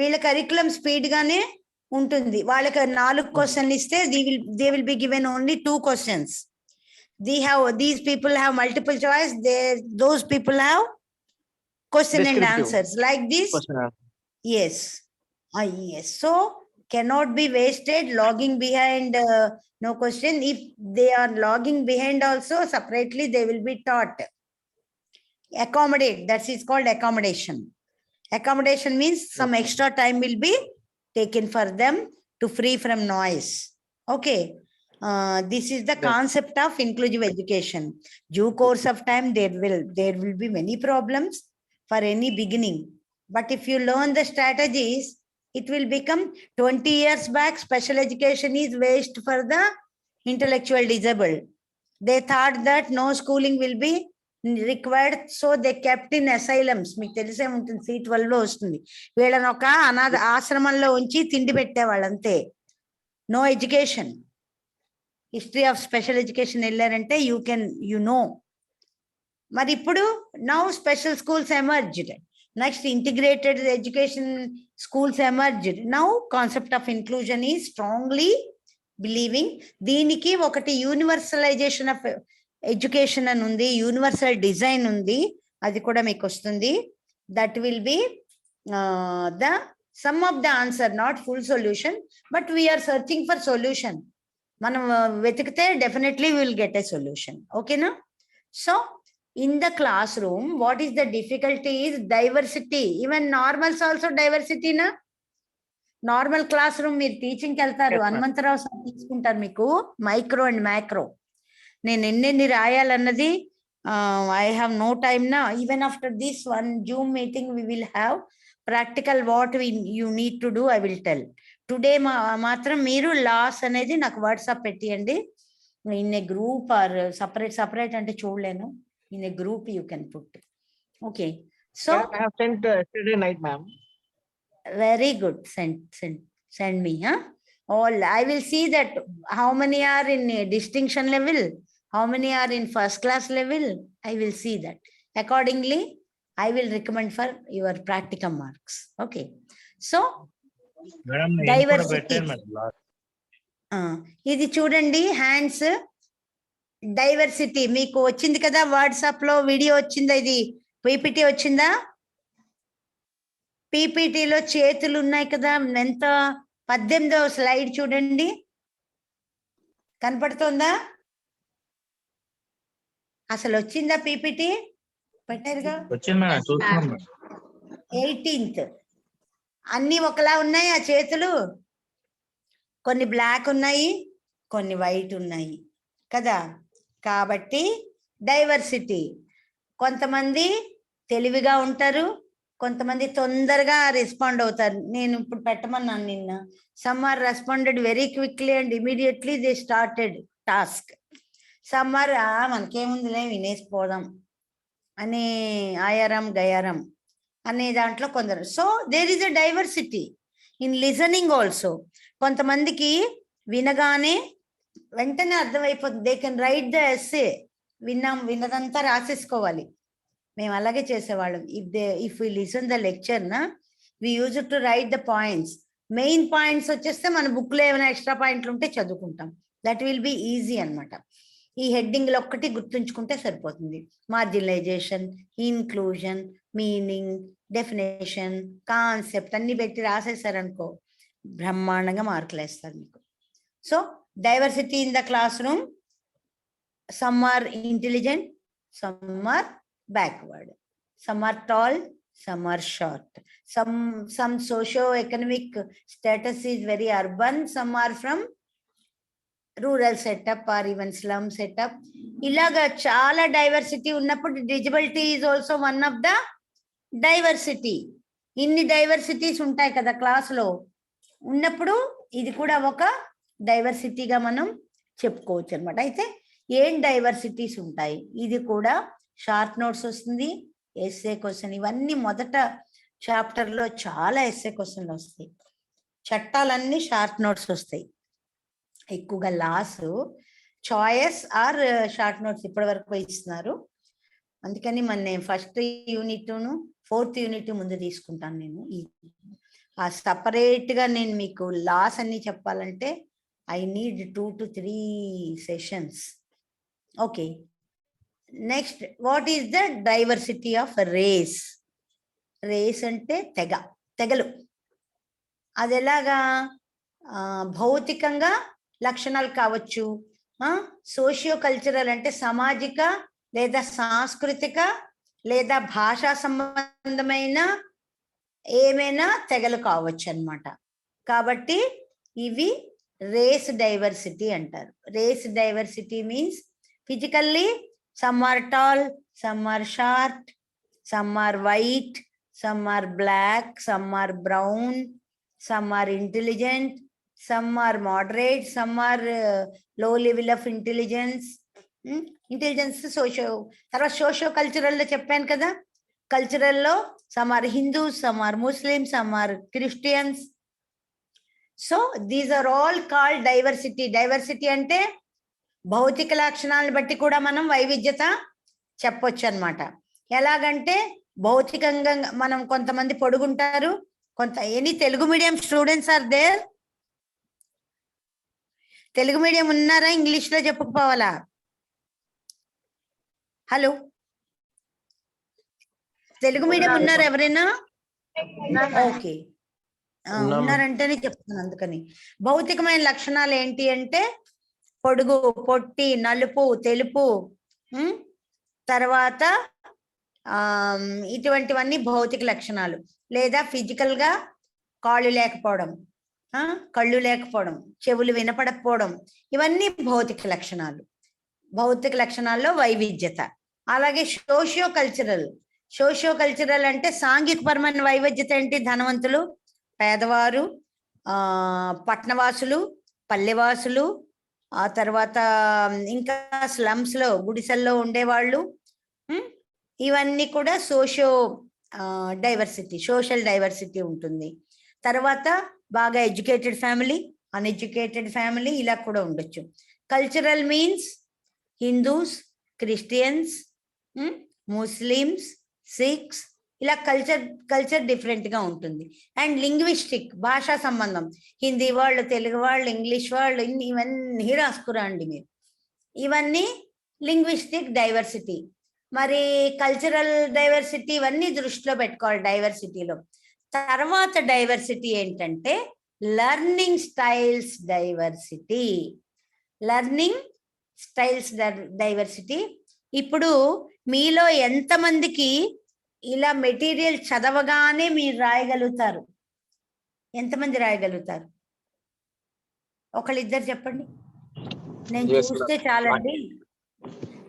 వీళ్ళ కరికులం స్పీడ్ గానే ఉంటుంది. వాళ్ళకి 4 క్వశ్చన్లు ఇస్తే they will be given only 2 questions. These people have multiple choice. Those people have question and answers like this. Yes. Yes. So cannot be wasted logging behind no question. If they are logging behind also, separately they will be taught. Accommodate, that is called accommodation. Accommodation means some extra time will be taken for them to free from noise. Okay. This is the concept of inclusive education. Due course of time, there will be many problems for any beginning. But if you learn the strategies, It will become 20 years back, special education is waste for the intellectual disabled. They thought that no schooling will be required, so they kept in asylums. మీకు తెలిసే ఉంటుంది, C12 లో వస్తుంది. వీళ్ళని ఒక అనాథ ఆశ్రమంలో ఉంచి తిండి పెట్టేవాళ్ళు అంతే. No education. History of special education వెళ్ళారంటే యూ నో. మరి ఇప్పుడు now special schools emerged. Next integrated education schools emerged. Now concept of inclusion is strongly believing. దీనికి ఒకటి యూనివర్సలైజేషన్ ఆఫ్ ఎడ్యుకేషన్ అని ఉంది, యూనివర్సల్ డిజైన్ ఉంది, అది కూడా మీకు వస్తుంది. That will be the sum of the answer, not full solution, but we're searching for solution. మనం వెతికితే definitely will get a solution. ఓకేనా? So in the classroom, what is the difficulty is diversity. Even normals also diversity na. Normal classroom మీరు టీచింగ్కి వెళ్తారు, Hanumantharao sir తీసుకుంటారు మీకు micro and macro. నేను ఎన్నెన్ని రాయాలన్నది ఐ హ్యావ్ నో టైమ్ నా. Even after this one Zoom meeting we will have practical what you need to do, I will tell. Today మాత్రం మీరు లాస్ అనేది నాకు వాట్సాప్ పెట్టియండి. In a group or separate అంటే చూడలేను. In a group you can put. Okay, so I have sent yesterday night, ma'am. Very good. Send me, huh? All I will see that how many are in distinction level, how many are in first class level. I will see that. Accordingly I will recommend for your practicum marks. Okay, so Madam, diversity. ఇది చూడండి, hands diversity మీకు వచ్చింది కదా, WhatsApp లో video వచ్చిందా, ఇది PPT వచ్చిందా? పీపీటీలో చేతులు ఉన్నాయి కదా, ఎంత 18వ స్లైడ్ చూడండి, కనపడుతుందా? అసలు వచ్చిందా పీపీటీ? పెట్టారుగా, 18th. అన్ని ఒకలా ఉన్నాయి ఆ చేతులు, కొన్ని బ్లాక్ ఉన్నాయి, కొన్ని వైట్ ఉన్నాయి కదా. కాబట్టి డైవర్సిటీ. కొంతమంది తెలివిగా ఉంటారు, కొంతమంది తొందరగా రెస్పాండ్ అవుతారు. నేను ఇప్పుడు పెట్టమన్నాను నిన్న. Some are responded very quickly and immediately they started task. Some are మనకేముందిలే వినేసిపోదాం అనే ఆయారం గయారం అనే దాంట్లో కొందరు. So there is a diversity in listening also. కొంతమందికి వినగానే వెంటనే అర్థమైపోతుంది. They can write the essay. విన్నదంతా రాసేసుకోవాలి. మేము అలాగే చేసేవాళ్ళం. If we listen the lecture నా, we use to write the points. Main points వచ్చేస్తే మన బుక్ లో ఏమైనా ఎక్స్ట్రా పాయింట్లు ఉంటే చదువుకుంటాం. దట్ విల్ బి ఈజీ అనమాట. ఈ హెడ్డింగ్లు ఒక్కటి గుర్తుంచుకుంటే సరిపోతుంది. Marginalisation, inclusion, meaning, definition, concept అన్ని పెట్టి రాసేసారనుకో బ్రహ్మాండంగా మార్కులు వేస్తారు మీకు. So diversity in the classroom, some are intelligent, some are backward, some are tall, some are short, some socio-economic status is very urban, some are from rural setup or even slum setup. ఇలాగా చాలా diversity ఉన్నప్పుడు disability is also one of the diversity. ఇన్ని diversities ఉంటాయి కదా క్లాస్లో ఉన్నప్పుడు, ఇది కూడా ఒక డైవర్సిటీగా మనం చెప్పుకోవచ్చు అనమాట. అయితే ఏం డైవర్సిటీస్ ఉంటాయి, ఇది కూడా షార్ట్ నోట్స్ వస్తుంది, ఎస్ఏ క్వశ్చన్. ఇవన్నీ మొదట చాప్టర్లో చాలా ఎస్ఏ క్వశ్చన్లు వస్తాయి. చట్టాలన్నీ షార్ట్ నోట్స్ వస్తాయి. ఎక్కువగా లాస్ చాయిస్ ఆర్ షార్ట్ నోట్స్ ఇప్పటి వరకు ఇస్తున్నారు. అందుకని నేను ఫస్ట్ యూనిట్ను 4th యూనిట్ ముందు తీసుకుంటాను. నేను ఆ సపరేట్గా నేను మీకు లాస్ అన్ని చెప్పాలంటే I need 2 to 3 sessions. Okay. Next, what is the diversity of race? Race అంటే తెగలు. అది ఎలాగా? భౌతికంగా లక్షణాలు కావచ్చు, సోషియో కల్చరల్ అంటే సామాజిక లేదా సాంస్కృతిక లేదా భాషా సంబంధమైన ఏమైనా తెగలు కావచ్చు అన్నమాట. కాబట్టి ఇవి రేస్ డైవర్సిటీ అంటారు. Race diversity means physically some are tall, some are short, some are white, some are black, some are brown, some are intelligent, some are moderate, some are low level of intelligence. Intelligence తర్వాత socio కల్చరల్లో చెప్పాను కదా, కల్చరల్లో some are Hindus, some are Muslims, some are Christians. So these are all called diversity. Diversity అంటే భౌతిక లక్షణాలను బట్టి కూడా మనం వైవిధ్యత చెప్పొచ్చు అన్నమాట. ఎలాగంటే భౌతికంగా మనం కొంతమంది పొడుగుంటారు, any Telugu medium students are there? Telugu medium ఉన్నారా? ఇంగ్లీష్ లో చెప్పుకోవాలా? హలో, తెలుగు మీడియం ఉన్నారు ఎవరైనా? ఓకే, ఉన్నారంటేనే చెప్తాను. అందుకని భౌతికమైన లక్షణాలు ఏంటి అంటే పొడుగు, పొట్టి, నలుపు, తెలుపు, తర్వాత ఇటువంటివన్నీ భౌతిక లక్షణాలు. లేదా ఫిజికల్ గా కాళ్ళు లేకపోవడం, కళ్ళు లేకపోవడం, చెవులు వినపడకపోవడం, ఇవన్నీ భౌతిక లక్షణాలు. భౌతిక లక్షణాల్లో వైవిధ్యత. అలాగే సోషియో కల్చరల్. సోషియో కల్చరల్ అంటే సాంఘికపరమైన వైవిధ్యత ఏంటి? ధనవంతులు, పేదవారు, పట్టణవాసులు, పల్లెవాసులు, ఆ తర్వాత ఇంకా స్లమ్స్ లో గుడిసెల్లో ఉండేవాళ్ళు, ఇవన్నీ కూడా సోషియో డైవర్సిటీ, సోషల్ డైవర్సిటీ ఉంటుంది. తర్వాత బాగా ఎడ్యుకేటెడ్ ఫ్యామిలీ, అన్ఎడ్యుకేటెడ్ ఫ్యామిలీ, ఇలా కూడా ఉండొచ్చు. Cultural means Hindus, Christians, Muslims, Sikhs, ఇలా కల్చర్ డిఫరెంట్ గా ఉంటుంది. అండ్ లింగ్విస్టిక్, భాషా సంబంధం, హిందీ వాళ్ళు, తెలుగు వాళ్ళు, ఇంగ్లీష్ వాళ్ళు, ఇవన్నీ రాసుకురండి మీరు. ఇవన్నీ లింగ్విస్టిక్ డైవర్సిటీ. మరి కల్చరల్ డైవర్సిటీ ఇవన్నీ దృష్టిలో పెట్టుకోవాలి డైవర్సిటీలో. తర్వాత డైవర్సిటీ ఏంటంటే learning styles diversity. Learning styles diversity. ఇప్పుడు మీలో ఎంతమందికి ఇలా మెటీరియల్ చదవగానే మీరు రాయగలుగుతారు? ఎంతమంది రాయగలుగుతారు? ఒకళ్ళిద్దరు చెప్పండి. నేను చూస్తే చాలండి.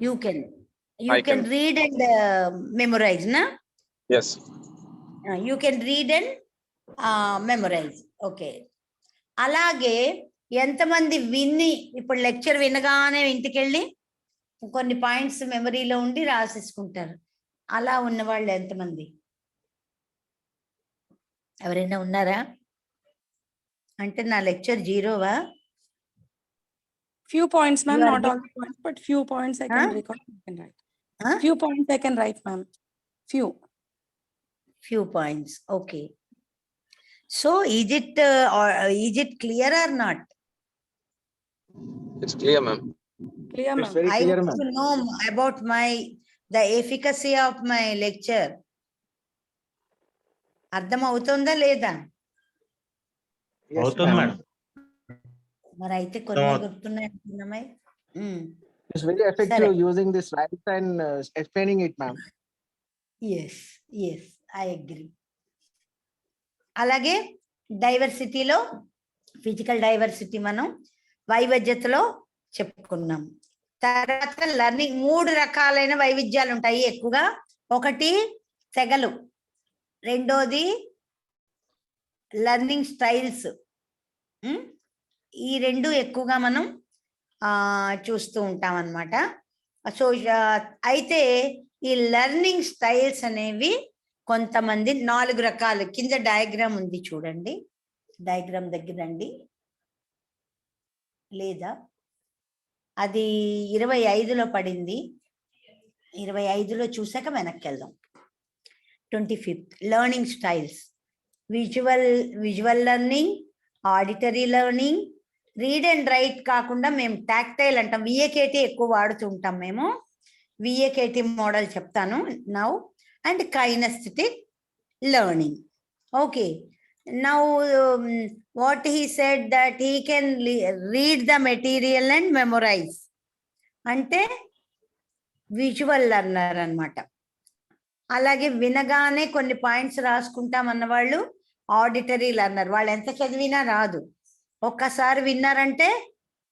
You can read and memorise నా? Yes. You can read and memorise. Okay. అలాగే ఎంతమంది విని, ఇప్పుడు లెక్చర్ వినగానే ఇంటికి వెళ్ళి కొన్ని పాయింట్స్ మెమరీలో ఉండి రాసేసుకుంటారు? అలా ఉన్న వాళ్ళు ఎంతమంది? ఎవరైనా ఉన్నారా? అంటే నా lecture జీరోవా? Few points, ma'am, You are not all the points, but few points I can recall, I can write. Huh? Few points I can write, ma'am. Few points. Okay. So is it clear or not? It's clear, ma'am. Clear, It's ma'am. very I clear, want ma'am. to know about the efficacy of my lecture. అర్థం అవుతుందా లేదా? Yes, అవుతుంది ma'am. Madam. మరి అయితే కొన్ని గుర్తున్నాయి అంటున్నామై. It's very effective Correct. using this slides and explaining it, ma'am. Yes, I agree. అలాగే డైవర్సిటీలో physical diversity మనం వైవిధ్యతలో చెప్పుకున్నాం. తర్వాత లెర్నింగ్ 3 రకాలైన వైవిధ్యాలు ఉంటాయి ఎక్కువగా. ఒకటి తెగలు, రెండోది లెర్నింగ్ స్టైల్స్. ఈ రెండు ఎక్కువగా మనం చూస్తూ ఉంటాం అన్నమాట. సో అయితే ఈ లెర్నింగ్ స్టైల్స్ అనేవి కొంతమంది 4 రకాలు. కింద డయాగ్రామ్ ఉంది చూడండి, డయాగ్రామ్ దగ్గర రండి. లేదా అది 25లో పడింది, 25లో చూసాక వెనక్కి వెళ్దాం. 25th learning styles. Visual learning, auditory learning, read and write కాకుండా మేము టాక్టైల్ అంటాం. విఏకేటీ ఎక్కువ వాడుతూ ఉంటాం మేము. విఏకేటీ మోడల్ చెప్తాను now. And kinesthetic learning. Okay, now what he said that he can read the material and memorise. అంటే visual learner అన్నమాట. అలాగే వినగానే కొన్ని పాయింట్స్ రాసుకుంటాం అన్నవాళ్ళు ఆడిటరీ లెర్నర్. వాళ్ళు ఎంత చదివినా రాదు, ఒక్కసారి విన్నారంటే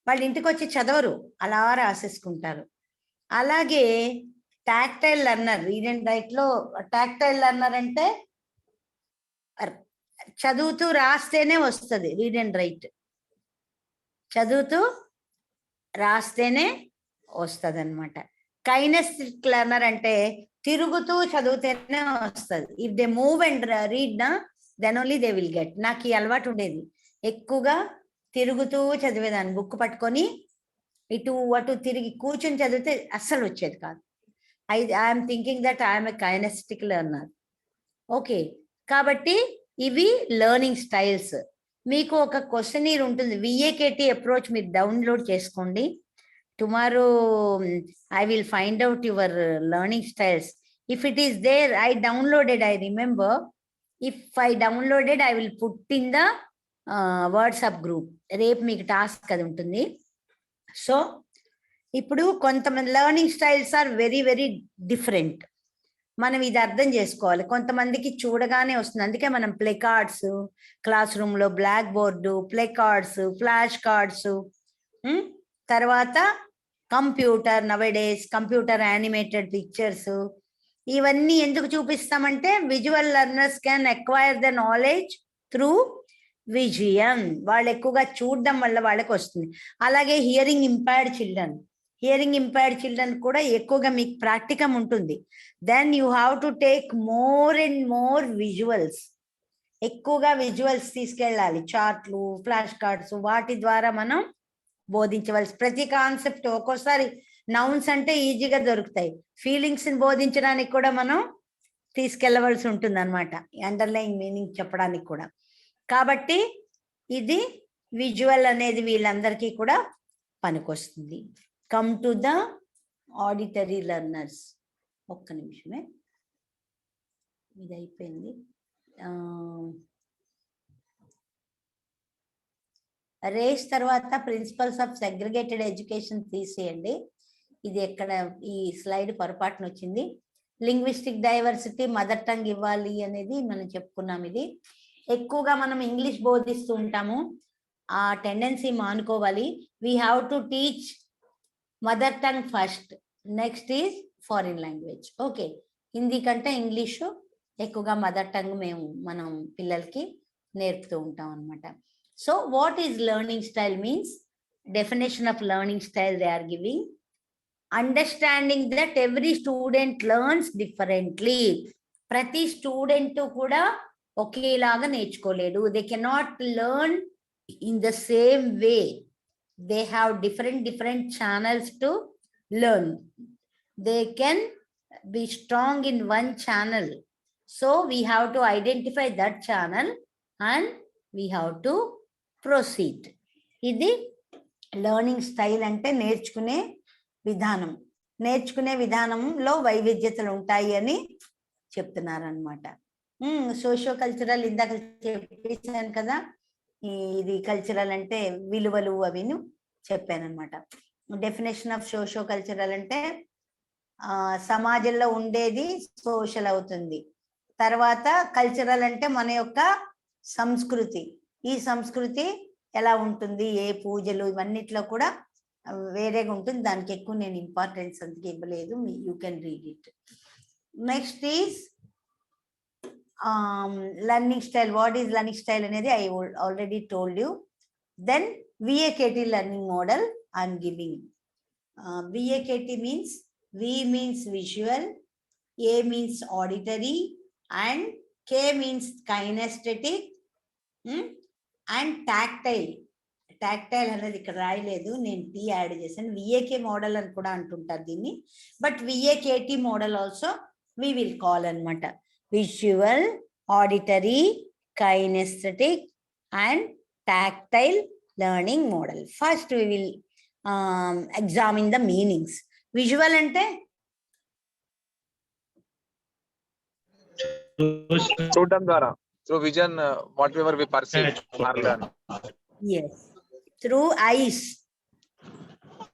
వాళ్ళు ఇంటికి వచ్చి చదవరు, అలా రాసేసుకుంటారు. అలాగే tactile learner, read and right లో టాక్టైల్ లెర్నర్ అంటే చదువుతూ రాస్తేనే వస్తుంది రీడ్ అండ్ రైట్. చదువుతూ రాస్తేనే వస్తుంది అనమాట. కైనెస్థెటిక్ లెర్నర్ అంటే తిరుగుతూ చదివితేనే వస్తుంది. If they move and read నా then only they will get. నాకు ఈ అలవాటు ఉండేది, ఎక్కువగా తిరుగుతూ చదివేదాన్ని. బుక్ పట్టుకొని ఇటు అటు తిరిగి కూర్చొని చదివితే అస్సలు వచ్చేది కాదు. I'm thinking that I'm a kinesthetic learner. Okay, కాబట్టి ఇవి లెర్నింగ్ స్టైల్స్. మీకు ఒక క్వశ్చనీర్ ఉంటుంది, విఏకేటి అప్రోచ్, మీరు డౌన్లోడ్ చేసుకోండి. Tomorrow I will find out your learning styles. If it is there, I downloaded, I remember. If I downloaded, I will put in the WhatsApp group. రేపు మీకు task అది ఉంటుంది. So ఇప్పుడు కొంతమంది learning styles are very very different. మనం ఇది అర్థం చేసుకోవాలి. కొంతమందికి చూడగానే వస్తుంది, అందుకే మనం ప్లే కార్డ్స్, క్లాస్ రూమ్ లో black board, play cards, flash cards, తర్వాత computer, nowadays computer animated pictures, ఇవన్నీ ఎందుకు చూపిస్తామంటే visual learners can acquire the knowledge through vision. వాళ్ళు ఎక్కువగా చూడడం వల్ల వాళ్ళకి వస్తుంది. అలాగే హియరింగ్ ఇంపైర్డ్ చిల్డ్రన్ కూడా ఎక్కువగా మీకు ప్రాక్టికం ఉంటుంది. Then you have to take more and more visuals. ఎక్కువగా విజువల్స్ తీసుకెళ్ళాలి, చార్ట్లు, ఫ్లాష్ కార్డ్స్, వాటి ద్వారా మనం బోధించవలసి. ప్రతి కాన్సెప్ట్, ఒక్కోసారి నౌన్స్ అంటే ఈజీగా దొరుకుతాయి, ఫీలింగ్స్ ని బోధించడానికి కూడా మనం తీసుకెళ్ళవలసి ఉంటుంది అనమాట, అండర్లైన్ మీనింగ్ చెప్పడానికి కూడా. కాబట్టి ఇది విజువల్ అనేది వీళ్ళందరికీ కూడా పనికొస్తుంది. Come to the auditory learners. ఒక్క నిమిషమే, ఇది అయిపోయింది. రేస్ తర్వాత ప్రిన్సిపల్స్ ఆఫ్ సెగ్రిగేటెడ్ ఎడ్యుకేషన్ తీసేయండి. ఇది ఎక్కడ ఈ స్లైడ్ పొరపాటున వచ్చింది. లింగ్విస్టిక్ డైవర్సిటీ, మదర్ టంగ్ ఇవ్వాలి అనేది మనం చెప్పుకున్నాం. ఇది ఎక్కువగా మనం ఇంగ్లీష్ బోధిస్తూ ఉంటాము, ఆ టెండెన్సీ మానుకోవాలి. We have to teach mother tongue first, next is foreign language. Okay, Hindi కంటే ఇంగ్లీషు ఎక్కువగా మదర్ టంగ్ మనం పిల్లలకి నేర్పుతూ ఉంటాం అనమాట. So what is learning style means, definition of learning style they are giving, understanding that every student learns differently. ప్రతి student కూడా ఒకేలాగా నేర్చుకోలేడు. They cannot learn in the same way. They have different channels to learn. They can be strong in one channel. So we have to identify that channel and we have to proceed. ఇది learning style అంటే నేర్చుకునే విధానం. నేర్చుకునే విధానంలో వైవిధ్యతలు ఉంటాయి అని చెప్తున్నారు అనమాట. సోషియో కల్చరల్ ఇందాక చెప్పేసాను కదా, ఇది కల్చరల్ అంటే విలువలు అవిను చెప్పాను అనమాట. డెఫినేషన్ ఆఫ్ సోషియో కల్చరల్ అంటే సమాజంలో ఉండేది సోషల్ అవుతుంది. తర్వాత కల్చరల్ అంటే మన యొక్క సంస్కృతి. ఈ సంస్కృతి ఎలా ఉంటుంది, ఏ పూజలు ఇవన్నిట్లో కూడా వేరేగా ఉంటుంది. దానికి ఎక్కువ నేను ఇంపార్టెన్స్ అందుకే ఇవ్వలేదు, you can read it. Next is learning style. What is learning style అనేది I already told you. Then VAKT learning model I'm giving. VAKT means, V means visual, A means auditory, and K means kinesthetic, and tactile. Tactile అనేది ఇక్కడ రాయలేదు, నేను T add చేశాను. VAK model అని కూడా అంటుంటారు దీన్ని, but VAKT model also we will call అనమాట. Visual, auditory, kinesthetic and tactile learning model. First we will examine the meanings. Visual అంటే చూడడం ద్వారా, through vision, whatever we perceive or learn. yes, through eyes,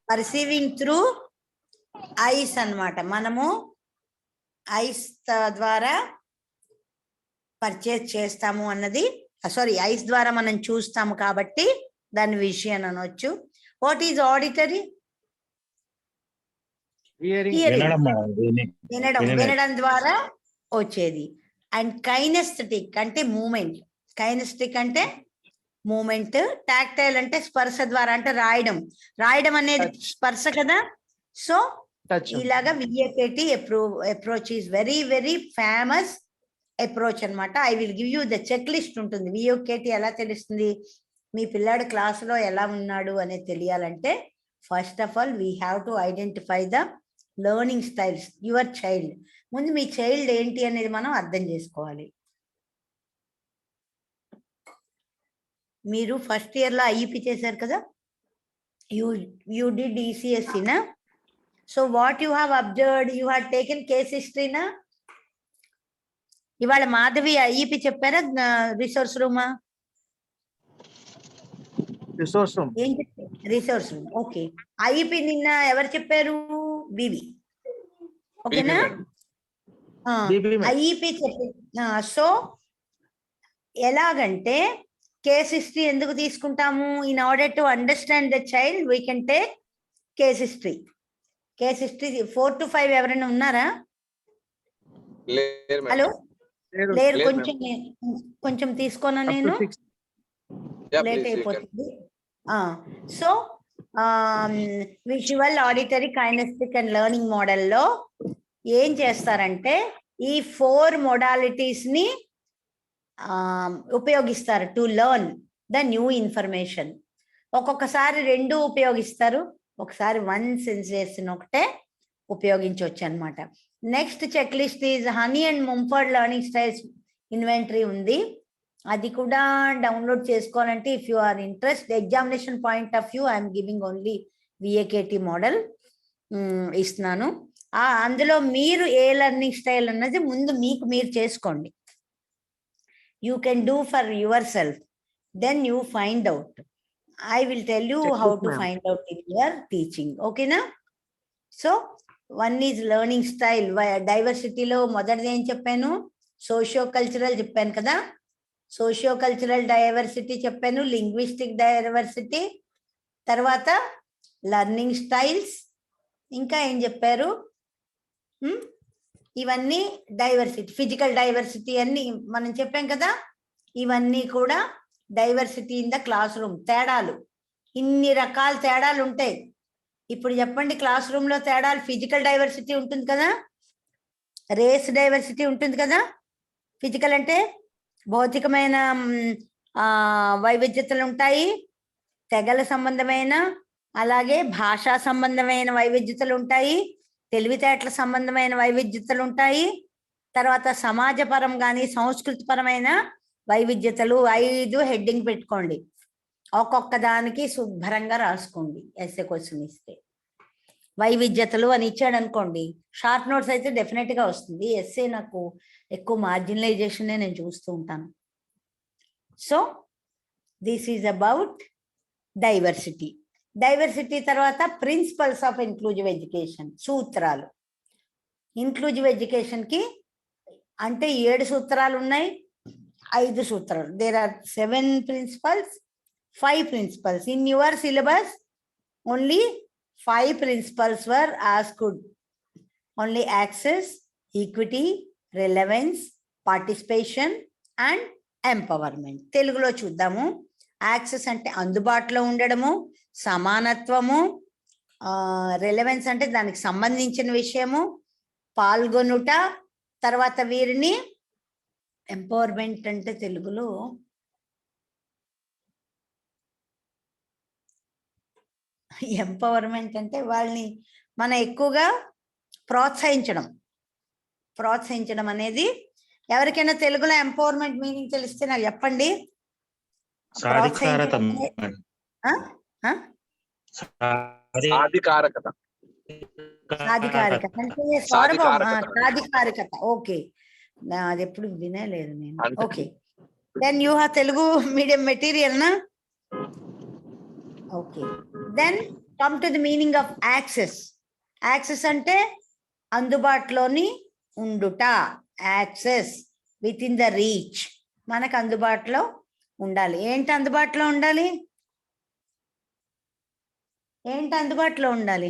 perceiving through eyes అన్నమాట. మనము ice ద్వారా purchase చేస్తాము అన్నది, sorry, ice ద్వారా మనం చూస్తాము కాబట్టి దాన్ని విజన్ అనొచ్చు. What is auditory? వినడం ద్వారా వచ్చేది. అండ్ కైనెస్థెటిక్ అంటే మూమెంట్, కైనెస్టిక్ అంటే మూమెంట్, టాక్టైల్ అంటే స్పర్శ ద్వారా అంటే రాయడం. రాయడం అనేది స్పర్శ కదా. సో ఇలాగా VAKT approach is very very famous approach అన్నమాట. I will give you the check list ఉంటుంది. విఏకేటి ఎలా తెలుస్తుంది, మీ పిల్లాడు క్లాసులో ఎలా ఉన్నాడు అనేది తెలియాలంటే first of all we have to identify the learning styles your child. ముందు మీ చైల్డ్ ఏంటి అనేది మనం అర్థం చేసుకోవాలి. మీరు ఫస్ట్ ఇయర్ లో ఐఈపీ చేశారు కదా, యూ డిడ్ ఈసీఎస్సీనా. So what you have observed, you have taken case హిస్టరీనా. ఇవాళ మాధవి ఐఈపీ చెప్పారా రిసోర్స్ రూమా? Resource room. ఏం చెప్పారు? Resource room. ఓకే. ఐఈపీ నిన్న ఎవరు చెప్పారు? బీబీ. ఓకేనా? ఐఈపీ చెప్పి. సో ఎలాగంటే కేస్ హిస్టరీ ఎందుకు తీసుకుంటాము? In order to understand the child we can take case history. Case history 4 to 5 ఎవరైనా ఉన్నారా? హలో, లేరు. కొంచెం తీసుకోనా నేను, లేట్ అయిపోతుంది. So visual, auditory, kinesthetic and learning మోడల్లో ఏం చేస్తారంటే ఈ 4 modalities ని ఉపయోగిస్తారు to learn the new information. ఒక్కొక్కసారి 2 ఉపయోగిస్తారు, ఒకసారి 1 సెన్సేషన్ ఒకటే ఉపయోగించవచ్చు అనమాట. Next check list is Honey and Mumford learning styles inventory ఉంది. అది కూడా డౌన్లోడ్ చేసుకోవాలంటే if you are interest, examination point of view I'm giving only VAKT model ఇస్తున్నాను. అందులో మీరు ఏ లెర్నింగ్ స్టైల్ అన్నది ముందు మీకు మీరు చేసుకోండి. You can do for yourself, then you find out. I will tell you how to find out in your teaching. ఓకేనా? So 1 is learning style. డైవర్సిటీలో మొదటిది ఏం చెప్పాను? సోషియో కల్చరల్ చెప్పాను కదా, సోషియో కల్చరల్ డైవర్సిటీ చెప్పాను, లింగ్విస్టిక్ డైవర్సిటీ, తర్వాత learning styles, ఇంకా ఏం చెప్పారు? ఇవన్నీ డైవర్సిటీ, ఫిజికల్ డైవర్సిటీ అన్ని మనం చెప్పాం కదా. ఇవన్నీ కూడా diversity in the class room. తేడాలు, ఇన్ని రకాల తేడాలు ఉంటాయి. ఇప్పుడు చెప్పండి, క్లాస్ రూమ్ లో తేడాలు. ఫిజికల్ డైవర్సిటీ ఉంటుంది కదా, రేస్ డైవర్సిటీ ఉంటుంది కదా. ఫిజికల్ అంటే భౌతికమైన వైవిధ్యతలు ఉంటాయి, తెగల సంబంధమైన, అలాగే భాషా సంబంధమైన వైవిధ్యతలు ఉంటాయి, తెలివితేటల సంబంధమైన వైవిధ్యతలు ఉంటాయి, తర్వాత సమాజపరం కానీ సంస్కృతిపరమైన వైవిధ్యతలు. 5 హెడ్డింగ్ పెట్టుకోండి, ఒక్కొక్క దానికి శుభ్రంగా రాసుకోండి. ఎస్ఏ క్వశ్చన్ ఇస్తే వైవిధ్యతలు అని ఇచ్చాడు అనుకోండి, షార్ట్ నోట్స్ అయితే డెఫినెట్ గా వస్తుంది. ఎస్ఏ నాకు ఎక్కువ మార్జినలైజేషన్ నేను చూస్తూ ఉంటాను. So this is about diversity. Diversity తర్వాత ప్రిన్సిపల్స్ ఆఫ్ ఇన్క్లూజివ్ ఎడ్యుకేషన్, సూత్రాలు. ఇన్క్లూజివ్ ఎడ్యుకేషన్ కి అంటే 7 సూత్రాలు ఉన్నాయి, 5 సూత్రాలు. There are 7 principles, 5 principles. In your syllabus only 5 principles were asked. Only access, equity, relevance, participation and empowerment. తెలుగులో చూద్దాము. యాక్సెస్ అంటే అందుబాటులో ఉండడము, సమానత్వము, రిలవెన్స్ అంటే దానికి సంబంధించిన విషయము, పాల్గొనుట, తర్వాత వీరిని ఎంపవర్మెంట్ అంటే తెలుగులో ఎంపవర్మెంట్ అంటే వాళ్ళని మనం ఎక్కువగా ప్రోత్సహించడం అనేది. ఎవరికైనా తెలుగులో ఎంపవర్మెంట్ మీనింగ్ తెలిస్తే నాకు చెప్పండి. సాధికారక అంటే సాధికారికత. ఓకే, అది ఎప్పుడు వినలేదు నేను. Okay, then you have Telugu medium material నా. Okay, then come to the meaning of access. Access అంటే అందుబాటులోని ఉండుట. Access within the reach, మనకు అందుబాటులో ఉండాలి. ఏంటి అందుబాటులో ఉండాలి? అందుబాటులో ఉండాలి?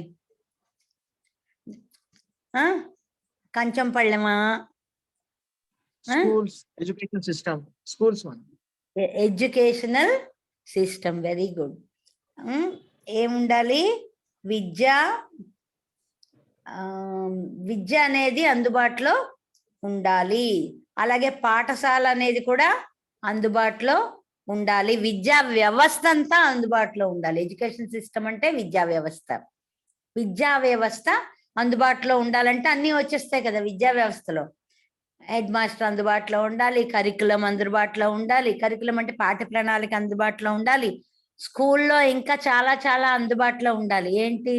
కంచం పళ్ళెమా? Schools, education system, schools one. Educational system. Very good. ఏముండాలి? విద్య అనేది అందుబాటులో ఉండాలి. అలాగే పాఠశాల అనేది కూడా అందుబాటులో ఉండాలి. విద్యా వ్యవస్థ అంతా అందుబాటులో ఉండాలి. ఎడ్యుకేషన్ సిస్టమ్ అంటే విద్యా వ్యవస్థ. విద్యా వ్యవస్థ అందుబాటులో ఉండాలంటే అన్నీ వచ్చేస్తాయి కదా విద్యా వ్యవస్థలో. హెడ్ మాస్టర్ అందుబాటులో ఉండాలి, కరికులం అందుబాటులో ఉండాలి. కరికులం అంటే పాఠ్య ప్రణాళిక అందుబాటులో ఉండాలి. స్కూల్లో ఇంకా చాలా చాలా అందుబాటులో ఉండాలి. ఏంటి?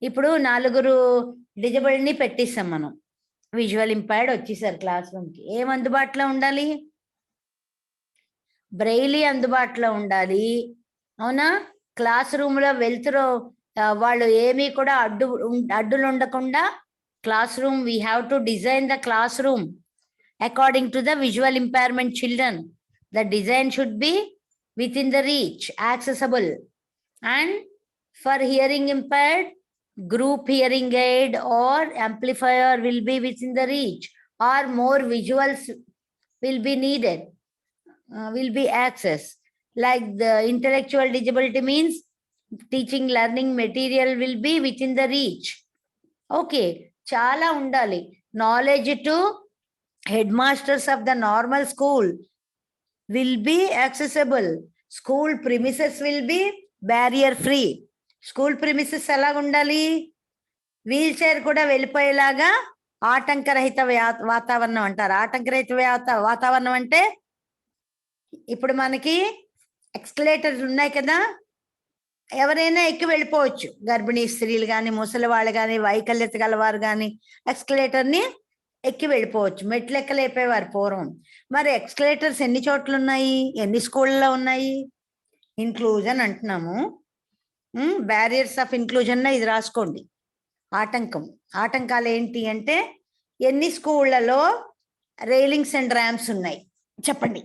ఇప్పుడు 4 డిజబుల్ని పెట్టిస్తాం మనం. విజువల్ ఇంపైర్డ్ వచ్చేసారు క్లాస్ రూమ్కి. ఏం అందుబాటులో ఉండాలి? బ్రెయిలీ అందుబాటులో ఉండాలి. అవునా? క్లాస్ రూమ్లో వెళ్తురో వాళ్ళు ఏమీ కూడా అడ్డులు ఉండకుండా class room, we have to design the class room according to the visual impairment children. The design should be with in the reach, accessible. And for hearing impaired, group hearing aid or amplifier will be within the reach, or more visuals will be needed, will be accessed. Like the intellectual disability means teaching learning material will be within the reach. Okay, chala undali. Knowledge to headmasters of the normal school will be accessible. School premises will be barrier free. School premises ఎలాగ ఉండాలి? Wheel chair కూడా వెళ్ళిపోయేలాగా ఆటంకరహిత వాతావరణం అంటారు. ఆటంకరహిత వాతావరణం అంటే ఇప్పుడు మనకి ఎక్స్కలేటర్స్ ఉన్నాయి కదా, ఎవరైనా ఎక్కి వెళ్ళిపోవచ్చు. గర్భిణీ స్త్రీలు కానీ, ముసలి వాళ్ళు కానీ, వైకల్యత గలవారు కానీ ఎక్స్కలేటర్ని ఎక్కి వెళ్ళిపోవచ్చు. మెట్లు ఎక్కలేపేవారు పూర్వం. మరి ఎక్స్కలేటర్స్ ఎన్ని చోట్ల ఉన్నాయి? ఎన్ని స్కూళ్ళలో ఉన్నాయి? ఇంక్లూజన్ అంటున్నాము. బ్యారియర్స్ ఆఫ్ ఇంక్లూజన్ ఇది రాసుకోండి. ఆటంకాలు ఏంటి అంటే ఎన్ని స్కూళ్లలో రైలింగ్స్ అండ్ ర్యాంప్స్ ఉన్నాయి చెప్పండి.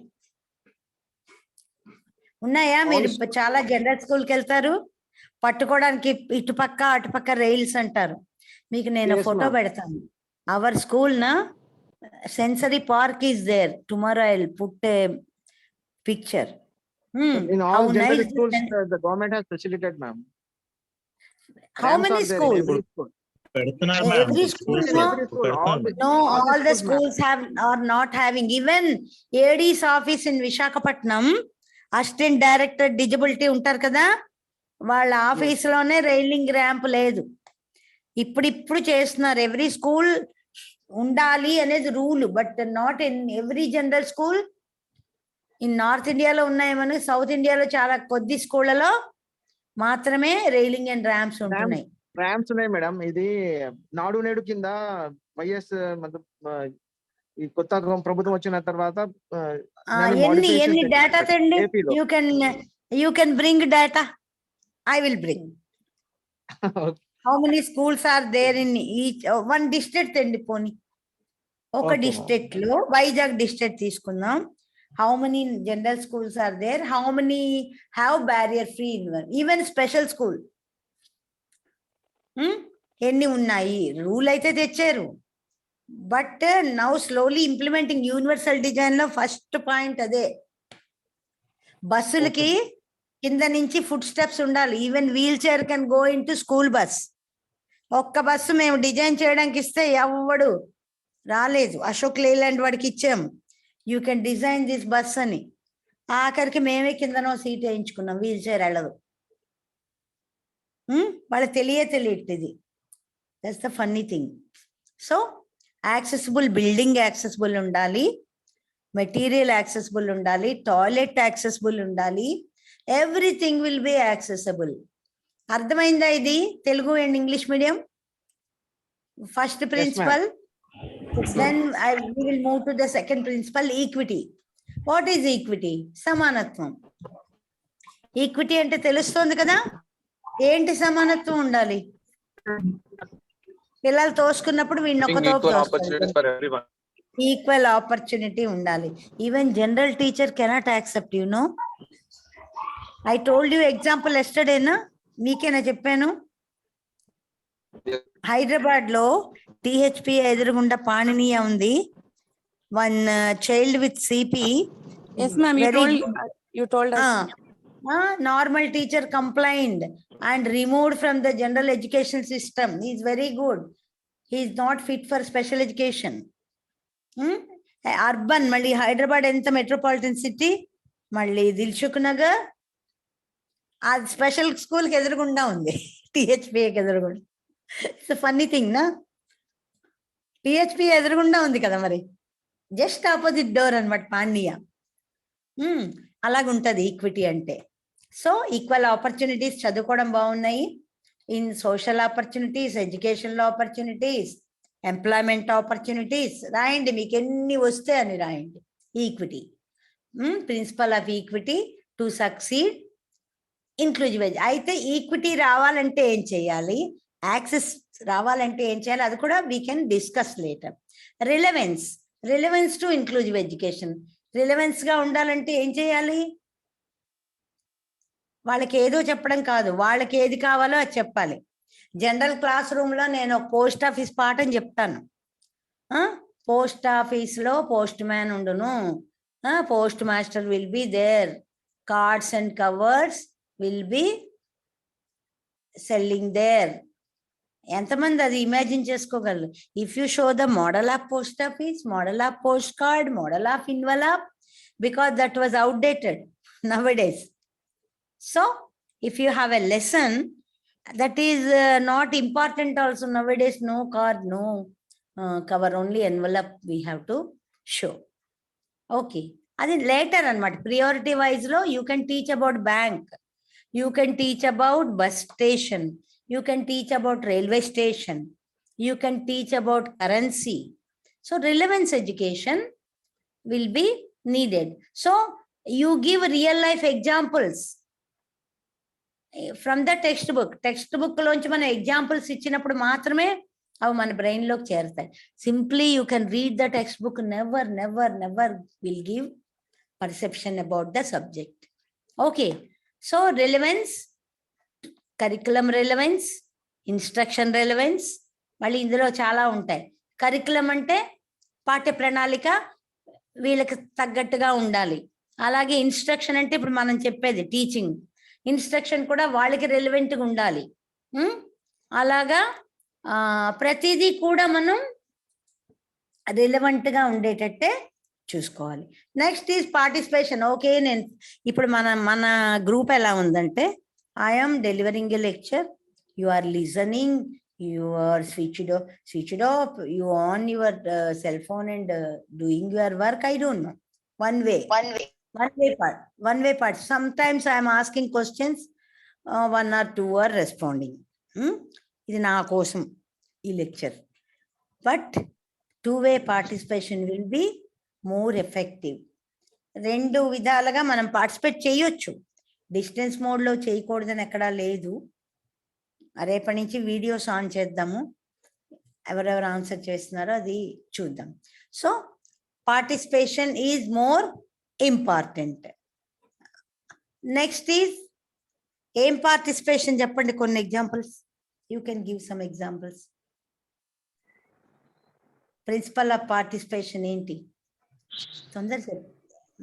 ఉన్నాయా? మీరు చాలా జనరల్ స్కూల్కి వెళ్తారు, పట్టుకోవడానికి ఇటుపక్క అటుపక్క రైల్స్ అంటారు. మీకు నేను ఫోటో పెడతాను. అవర్ స్కూల్ నా sensory park is there. Tomorrow I will put a picture. In all general schools, the government has facilitated, ma'am. How many schools? Every school, no, all the schools are not having. Even AD's office in Visakhapatnam, assistant director disability ఉంటారు కదా, వాళ్ళ office లోనే railing ramp లేదు. ఇప్పుడు చేస్తున్నారు. Every school ఉండాలి అనేది rule, but not in every general school. In north ఇండియాలో ఉన్నాయేమో, సౌత్ ఇండియాలో చాలా కొద్ది స్కూళ్ళలో మాత్రమే రైలింగ్ అండ్ ర్యాంప్స్ ఉంటున్నాయి. ర్యాంప్స్ ఉన్నాయి మేడం. ఇది నాడు నేడు కింద వైఎస్ ఈ కొత్త ప్రభుత్వం వచ్చిన తర్వాత ఎన్ని డేటా తెండి. You can bring data. I will bring. How many schools are there in each one district తెండి. పోనీ ఒక డిస్ట్రిక్ట్ లో, వైజాగ్ డిస్ట్రిక్ట్ తీసుకుందాం. How many general schools are there? How many have barrier free? Even special school. ఎన్ని ఉన్నాయి? Rule అయితే తెచ్చారు, but now slowly implementing. Universal design లో ఫస్ట్ పాయింట్ అదే. బస్సులకి కింద నుంచి ఫుట్ స్టెప్స్ ఉండాలి. Even wheel chair can go in to school bus. ఒక్క బస్సు మేము డిజైన్ చేయడానికి ఇస్తే ఎవడు రాలేదు. అశోక్ లేలాండ్ వాడికి ఇచ్చాము, you can design this bus అని. ఆఖరికి మేమే కిందనో సీట్ వేయించుకున్నాం, వీల్ చైర్ వెళ్ళదు. వాళ్ళకి తెలియట్లేదు. That's the funny thing. So accessible building accessible ఉండాలి, మెటీరియల్ యాక్సెసిబుల్ ఉండాలి, టాయిలెట్ యాక్సెసిబుల్ ఉండాలి. Everything will be accessible. అర్థమైందా? ఇది Telugu and English medium first principle. Then we will move to the second principle, equity. What is equity? సమానత్వం. Equity అంటే తెలుస్తుంది కదా. ఏంటి సమానత్వం ఉండాలి? పిల్లలు తోసుకున్నప్పుడు వీడిని ఒక తోపు తోస్తారు. ఈక్వల్ ఆపర్చునిటీ ఉండాలి. Even general teacher cannot accept. You know, I told you example ఎస్టర్డేనా, మీకేనా చెప్పాను? హైదరాబాద్ లో THP ఎదురుగుండా పాణినీయ ఉంది. One child with CP Yes, ma'am. Very good. You told us. Normal teacher complained and removed from the general education system. He is very good. He is not fit for special education. Urban, మళ్ళీ హైదరాబాద్ ఎంత metropolitan city, మళ్ళీ దిల్సుఖ్ నగర్ ఆ special స్కూల్కి ఎదురుగుండా ఉంది, టిహెచ్పిఏకి ఎదురుగుండా. It's funny thing నా, టిహెచ్పి ఎదురుగుండా ఉంది కదా, మరి జస్ట్ ఆపోజిట్ డోర్ అనమాట పాండ్య. అలాగుంటది ఈక్విటీ అంటే. సో ఈక్వల్ ఆపర్చునిటీస్, చదువుకోవడం బాగున్నాయి, ఇన్ సోషల్ ఆపర్చునిటీస్, ఎడ్యుకేషన్లో ఆపర్చునిటీస్, ఎంప్లాయ్మెంట్ ఆపర్చునిటీస్ రాయండి, మీకు ఎన్ని వస్తే అని రాయండి. Equity, principle of equity to succeed inclusive. అయితే ఈక్విటీ రావాలంటే ఏం చేయాలి, యాక్సెస్ రావాలంటే ఏం చేయాలి, అది కూడా we can discuss later. Relevance to inclusive education, relevance గా ఉండాలంటే ఏం చేయాలి, వాళ్ళకి ఏదో చెప్పడం కాదు, వాళ్ళకి ఏది కావాలో అది చెప్పాలి. జనరల్ క్లాస్ రూమ్ లో నేను పోస్ట్ ఆఫీస్ పాఠం చెప్తాను. పోస్ట్ ఆఫీస్ లో పోస్ట్ మ్యాన్ ఉండును, postmaster will be there, cards and covers will be selling there. ఎంతమంది అది ఇమాజిన్ చేసుకోగలరు? If you show the model of post office, model of postcard, model of envelope, because that was outdated nowadays. So if you have a lesson that is not important also nowadays, no card, no cover, only envelope we have to show. Okay, అది later అన్నమాట. Priority wise లో you can teach about bank, you can teach about bus station, you can teach about railway station, you can teach about currency. So relevance education will be needed. So you give real life examples from the textbook లోంచి మనం examples ఇచ్చినప్పుడు మాత్రమే అవి మన brain లోకి చేరుతాయి. Simply you can read the text book, never will give perception about the subject. Okay, so relevance, curriculum relevance, instruction relevance, మళ్ళీ ఇందులో చాలా ఉంటాయి. కరికులం అంటే పాఠ్య ప్రణాళిక వీళ్ళకి తగ్గట్టుగా ఉండాలి. అలాగే ఇన్స్ట్రక్షన్ అంటే ఇప్పుడు మనం చెప్పేది టీచింగ్, ఇన్స్ట్రక్షన్ కూడా వాళ్ళకి రెలవెంట్గా ఉండాలి. అలాగా ప్రతిదీ కూడా మనం రిలవెంట్గా ఉండేటట్టే చూసుకోవాలి. Next is participation. ఓకే, నేను ఇప్పుడు మన గ్రూప్ ఎలా ఉందంటే, I'm delivering a lecture, you are listening, you are switched off, you on your cell phone and doing your work. I don't know, one way part. Sometimes I am asking questions, one or two are responding. ఇది నా కోసం ఈ lecture. But two-way participation will be more effective. రెండు విధాలుగా మనం participate చేయొచ్చు. Distance మోడ్లో చేయకూడదని ఎక్కడా లేదు. రేపటి నుంచి వీడియోస్ ఆన్ చేద్దాము, ఎవరెవరు ఆన్సర్ చేస్తున్నారో అది చూద్దాం. So participation is more important. Next is ఏం పార్టిసిపేషన్ చెప్పండి, కొన్ని examples. You can give some examples. Principle of participation ఏంటి? తొందరగా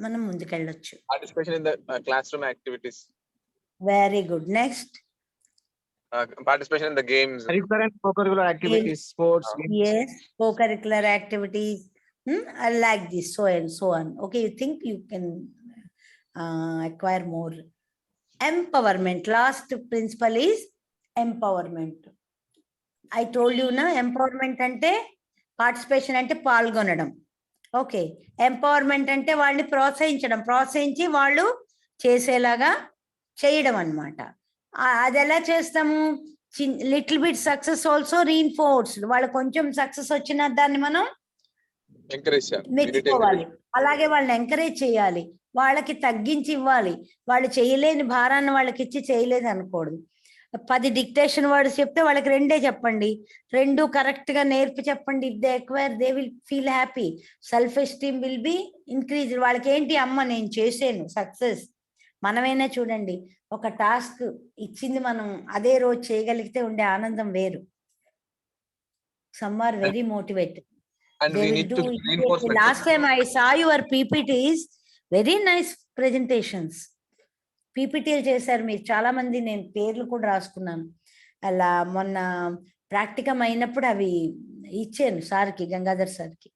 మనం ముందుకెళ్ళొచ్చు. Participation in the classroom activities. Very good. Next Participation in the games. Curricular and co-curricular activities, sports. yes, co-curricular activities, I like this, so and so on. Okay, you think you can acquire more. Empowerment, last principle is empowerment. I told you na, empowerment ante participation ante పాల్గొనడం. Okay, empowerment అంటే వాళ్ళని ప్రోత్సహించి వాళ్ళు చేసేలాగా చేయడం అన్నమాట. అది ఎలా చేస్తాము? Little bit success also reinforced. వాళ్ళు కొంచెం సక్సెస్ వచ్చిన దాన్ని మనం మెచ్చుకోవాలి, అలాగే వాళ్ళని ఎంకరేజ్ చేయాలి, వాళ్ళకి తగ్గించి ఇవ్వాలి. వాళ్ళు చేయలేని భారాన్ని వాళ్ళకి ఇచ్చి చేయలేదు అనకూడదు. 10 డిక్టేషన్ వర్డ్స్ చెప్తే వాళ్ళకి 2 చెప్పండి, 2 కరెక్ట్ గా నేర్పి చెప్పండి. If they acquire they will feel happy, self esteem will be increase. వాళ్ళకి ఏంటి, అమ్మ నేను చేసాను, సక్సెస్. మనమైనా చూడండి, ఒక టాస్క్ ఇచ్చింది మనం అదే రోజు చేయగలిగితే ఉండే ఆనందం వేరు. Some are very motivated. They will do. Last time I saw your PPTs, very nice presentations. పీపీటీలు చేశారు మీరు చాలా మంది, నేను పేర్లు కూడా రాసుకున్నాను. అలా మొన్న ప్రాక్టికం అయినప్పుడు అవి ఇచ్చాను సార్కి, గంగాధర్ సార్కి.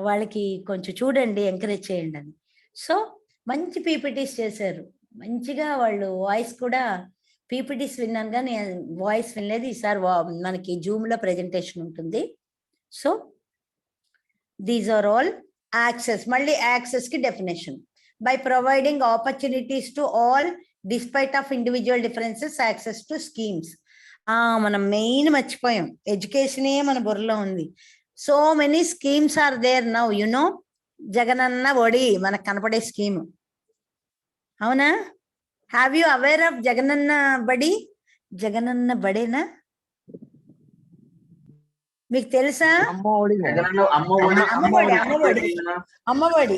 వాళ్ళకి కొంచెం చూడండి, ఎంకరేజ్ చేయండి అని. సో మంచి పీపీటీస్ చేశారు, మంచిగా వాళ్ళు వాయిస్ కూడా. పీపీటీస్ విన్నాను కానీ వాయిస్ వినలేదు. ఈసారి మనకి జూమ్లో ప్రెజెంటేషన్ ఉంటుంది. So these are all access. మళ్ళీ యాక్సెస్కి definition: by providing opportunities to all despite of individual differences, access to schemes. మనం మెయిన్ మర్చిపోయాం, ఎడ్యుకేషనే మన బుర్రలో ఉంది. So many schemes are there now, you know. Jagananna Odi మనకు కనపడే స్కీమ్, అవునా? Have you aware of Jagananna Badi? Jagananna బడేనా మీకు తెలుసా? అమ్మఒడి.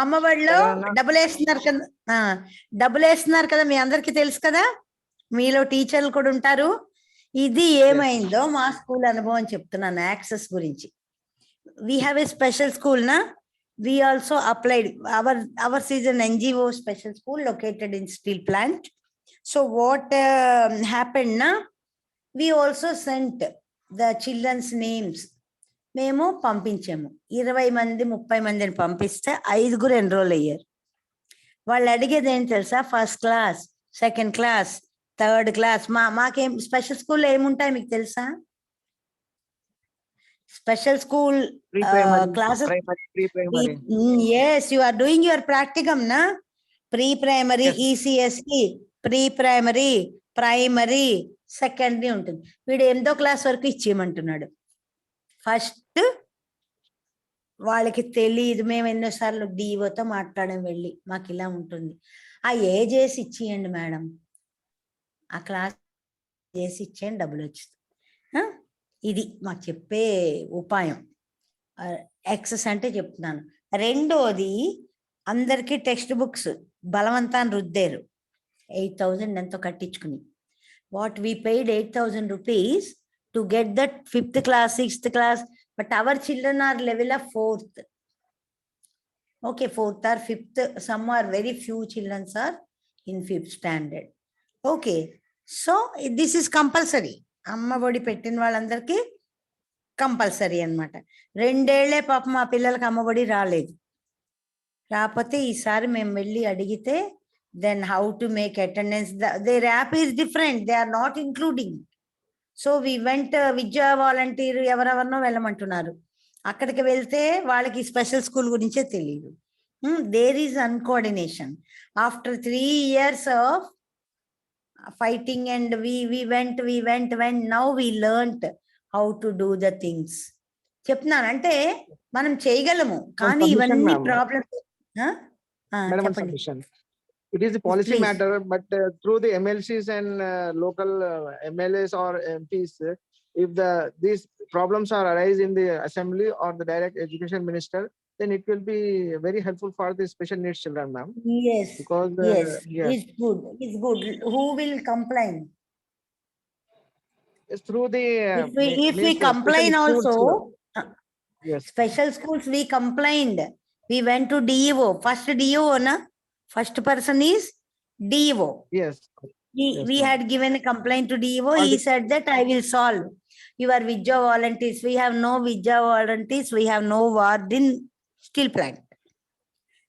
అమ్మఒడిలో డబ్బులు వేస్తున్నారు కదా, డబ్బులు వేస్తున్నారు కదా, మీ అందరికి తెలుసు కదా, మీలో టీచర్లు కూడా ఉంటారు. ఇది ఏమైందో మా స్కూల్ అనుభవం చెప్తున్నాను యాక్సెస్ గురించి. We have a special school నా. We also applied, ours is an NGO special school located in steel plant. So what happened na, we also sent the children's names. మేము పంపించాము 20 మంది 30 మందిని పంపిస్తే 5 ఎన్రోల్ అయ్యారు. వాళ్ళు అడిగేది ఏంటి తెలుసా? First class, second class, third class. మాకేం స్పెషల్ స్కూల్లో ఏముంటాయి మీకు తెలుసా? Special school classes. Yes, you are doing your practicum na. Pre-primary, ECSE, pre-primary, primary, secondary ఉంటుంది. వీడు 8వ క్లాస్ వరకు ఇచ్చేయమంటున్నాడు. ఫస్ట్ వాళ్ళకి తెలియదు. మేము ఎన్నోసార్లు డిఓతో మాట్లాడడం వెళ్ళి, మాకు ఇలా ఉంటుంది, ఆ ఏజ్ వేసి ఇచ్చేయండి మేడం, ఆ క్లాస్ చేసి ఇచ్చేయండి, డబ్బులు వచ్చింది. ఇది మాకు చెప్పే ఉపాయం. యాక్సెస్ అంటే చెప్తున్నాను. రెండోది, అందరికీ టెక్స్ట్ బుక్స్ బలవంతాన్ని రుద్దారు. 8,000 ఎంతో కట్టించుకుని. What we paid 8,000 rupees to get that 5th class, 6th class, but our children are level of 4th. Okay, 4th or 5th, some are very few children are in 5th standard. Okay, so this is compulsory. అమ్మ ఒడి పెట్టిన వాళ్ళందరికీ compulsory అనమాట. 2 ఏళ్లే పాపం మా పిల్లలకి అమ్మఒడి రాలేదు. రాకపోతే ఈసారి మేము వెళ్ళి అడిగితే, then how to make attendance, there app is different, they are not including. So we went, Vidya volunteer ఎవరెవరినో వెళ్ళమంటున్నారు. అక్కడికి వెళ్తే వాళ్ళకి స్పెషల్ స్కూల్ గురించే తెలియదు. There is uncoordination. After 3 years of fighting and we went, now we learnt how to do the things. చెప్తున్నాను అంటే మనం చేయగలము, కానీ ఇవన్నీ ప్రాబ్లమ్స్. చెప్పండి. It is a policy Please. matter, but through the MLCs and local MLAs or MPs, if these problems are arise in the assembly or the direct education minister, then it will be very helpful for the special needs children, ma'am. Yes, Because yes, yes, it's good, it's good. Who will complain? it's through the If we complain also, yes, special schools we complained, we went to DEO. First DEO na, first person is DEO. yes, We had given a complaint to DEO. He said that I will solve. Your Vidya volunteers, we have no Vidya volunteers, we have no ward in steel plant.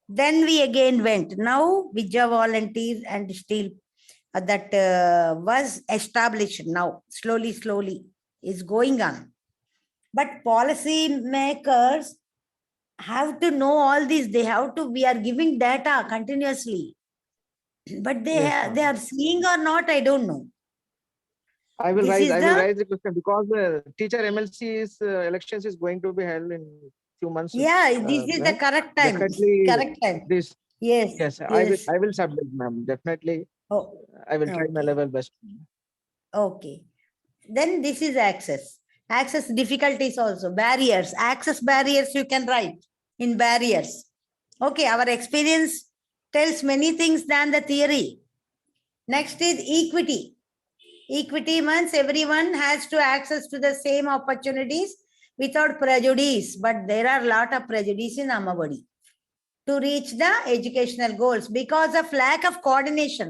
Then we again went. Now Vidya volunteers and steel that was established now. Slowly is going on. But policy makers have to know all this. They have to, we are giving data continuously. But they are seeing or not, I don't know. I will This raise the question because teacher MLC's elections is going to be held in few months. Yeah, this is the correct time. Definitely Correct time. This Yes. yes, I will submit, ma'am. Definitely, Oh, I will try my okay. level best. Okay. Then this is access. Access difficulties also. Barriers. Access barriers you can write in barriers. Okay, our experience tells many things than the theory. Next is equity. Equity means everyone has to access to the same opportunities without prejudice, but there are a lot of prejudice in Amavadi to reach the educational goals because of lack of coordination.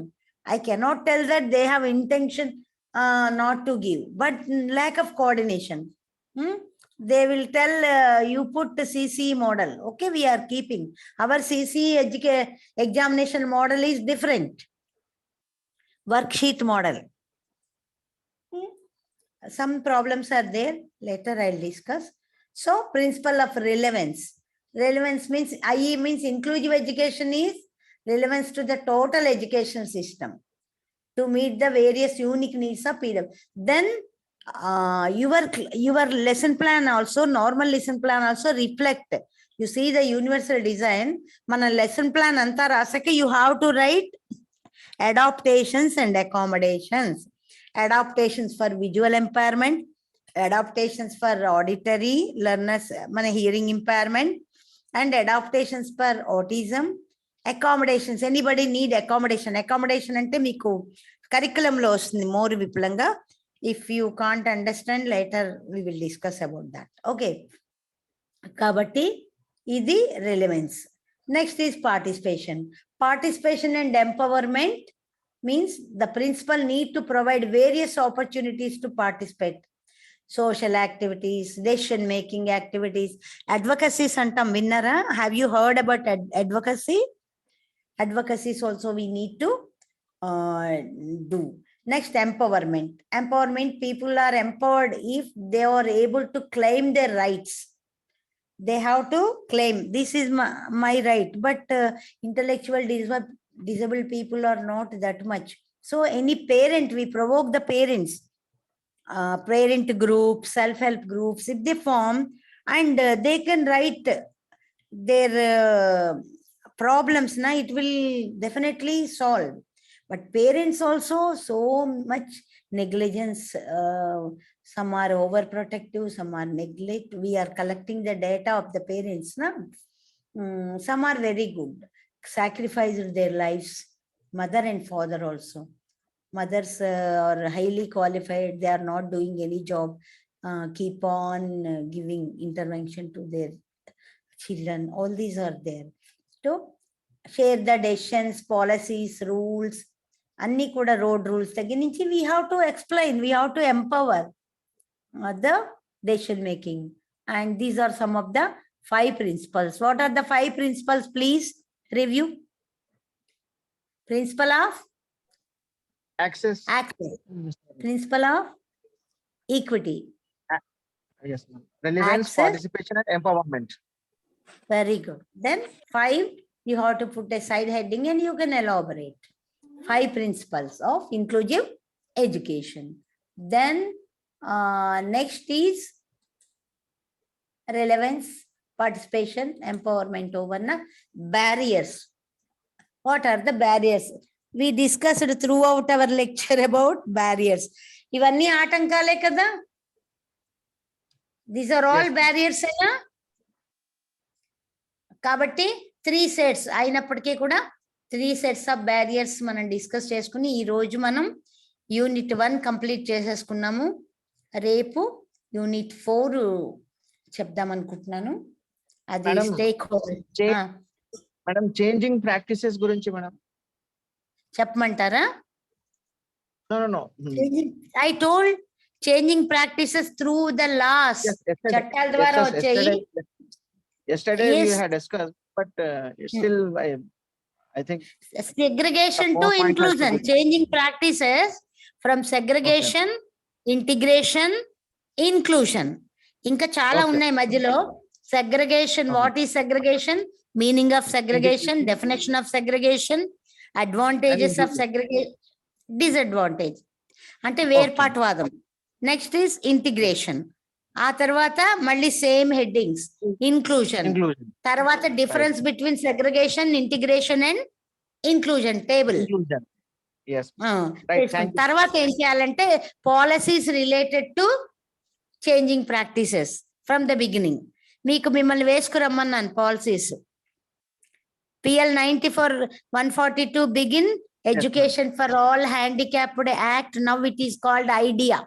I cannot tell that they have intention not to give, but lack of coordination. They will tell you put the CC model. Okay, we are keeping our CC examination model is different. Worksheet model. Some problems are there. Later I'll discuss. So principle of relevance. Relevance means IE means inclusive education is relevance to the total education system to meet the various unique needs of PW. Then your lesson plan also, normal lesson plan also reflect. You see the universal design. Mana lesson plan anta rasake you have to write adaptations and accommodations. Adaptations for visual impairment, adaptations for auditory learners, mana hearing impairment, and adaptations for autism. Accommodations, anybody need accommodation? Accommodation ante meeku curriculum lo vastundi more vipulanga. If you can't understand, later we will discuss about that. Okay, kabatti idi relevance. Next is participation. Participation and empowerment means the principal need to provide various opportunities to participate. Social activities, decision making activities, advocacy santam vinnara. Have you heard about advocacy? Advocacies also we need to do. Next, empowerment. Empowerment, people are empowered if they are able to claim their rights. They have to claim, this is my right, but intellectual disabled people are not that much. So any parent, we provoke the parents, parent groups, self-help groups, if they form, and they can write their problems, na, it will definitely solve. But parents also, so much negligence. Some are overprotective, some are neglect. We are collecting the data of the parents. Na? Some are very good, sacrificed their lives, mother and father also. Mothers are highly qualified, they are not doing any job, keep on giving intervention to their children. All these are there. To share the decisions, policies, rules, anni kuda road rules దగ్గర నుంచి we have to explain, we have to empower the decision making. And these are some of the 5 principles. What are the 5 principles? Please review. Principle of Access. Principle of equity. Yes, ma'am. Relevance, Access. participation, and empowerment. Very good. Then 5, you have to put a side heading and you can elaborate. 5 principles of inclusive education. Then next is relevance, participation, empowerment over na barriers. What are the barriers? We discussed throughout our lecture about barriers. Ivanni ఆటంకాలే kada? These are all Yes. barriers అయినా కాబట్టి 3 sets అయినప్పటికీ కూడా 3 sets of barriers మనం discuss చేసుకుని ఈ రోజు మనం unit 1 complete చేసేసుకున్నాము. రేపు యూనిట్ 4 చెప్దాం అనుకుంటున్నాను. అది Madam, stake holder. Madam, changing practices గురించి మేడం చెప్పమంటారా? No. I told changing practices through the laws. చట్టాల ద్వారా వచ్చాయి. Yesterday we Yes. had discussed, but still I think Segregation more to point has to inclusion, be- changing practices from segregation, integration, inclusion. ఇంకా చాలా Okay. ఉన్నాయి మధ్యలో. Segregation, Okay. what is segregation? Meaning of segregation, Integration. definition of segregation, advantages of inclusion. segregation, disadvantage. అంటే వేర్పాటువాదం. Next is integration. ఆ తర్వాత మళ్ళీ same headings, inclusion. Inclusion. తర్వాత difference between segregation, integration and inclusion table. Inclusion. Yes. Right. Thank you. తర్వాత ఏం చేయాలంటే policies related to changing practices from the beginning. మీకు మిమ్మల్ని వేసుకురమ్మన్నాను policies. PL 94/142 begin education for all handicapped act. Now it is called IDEA.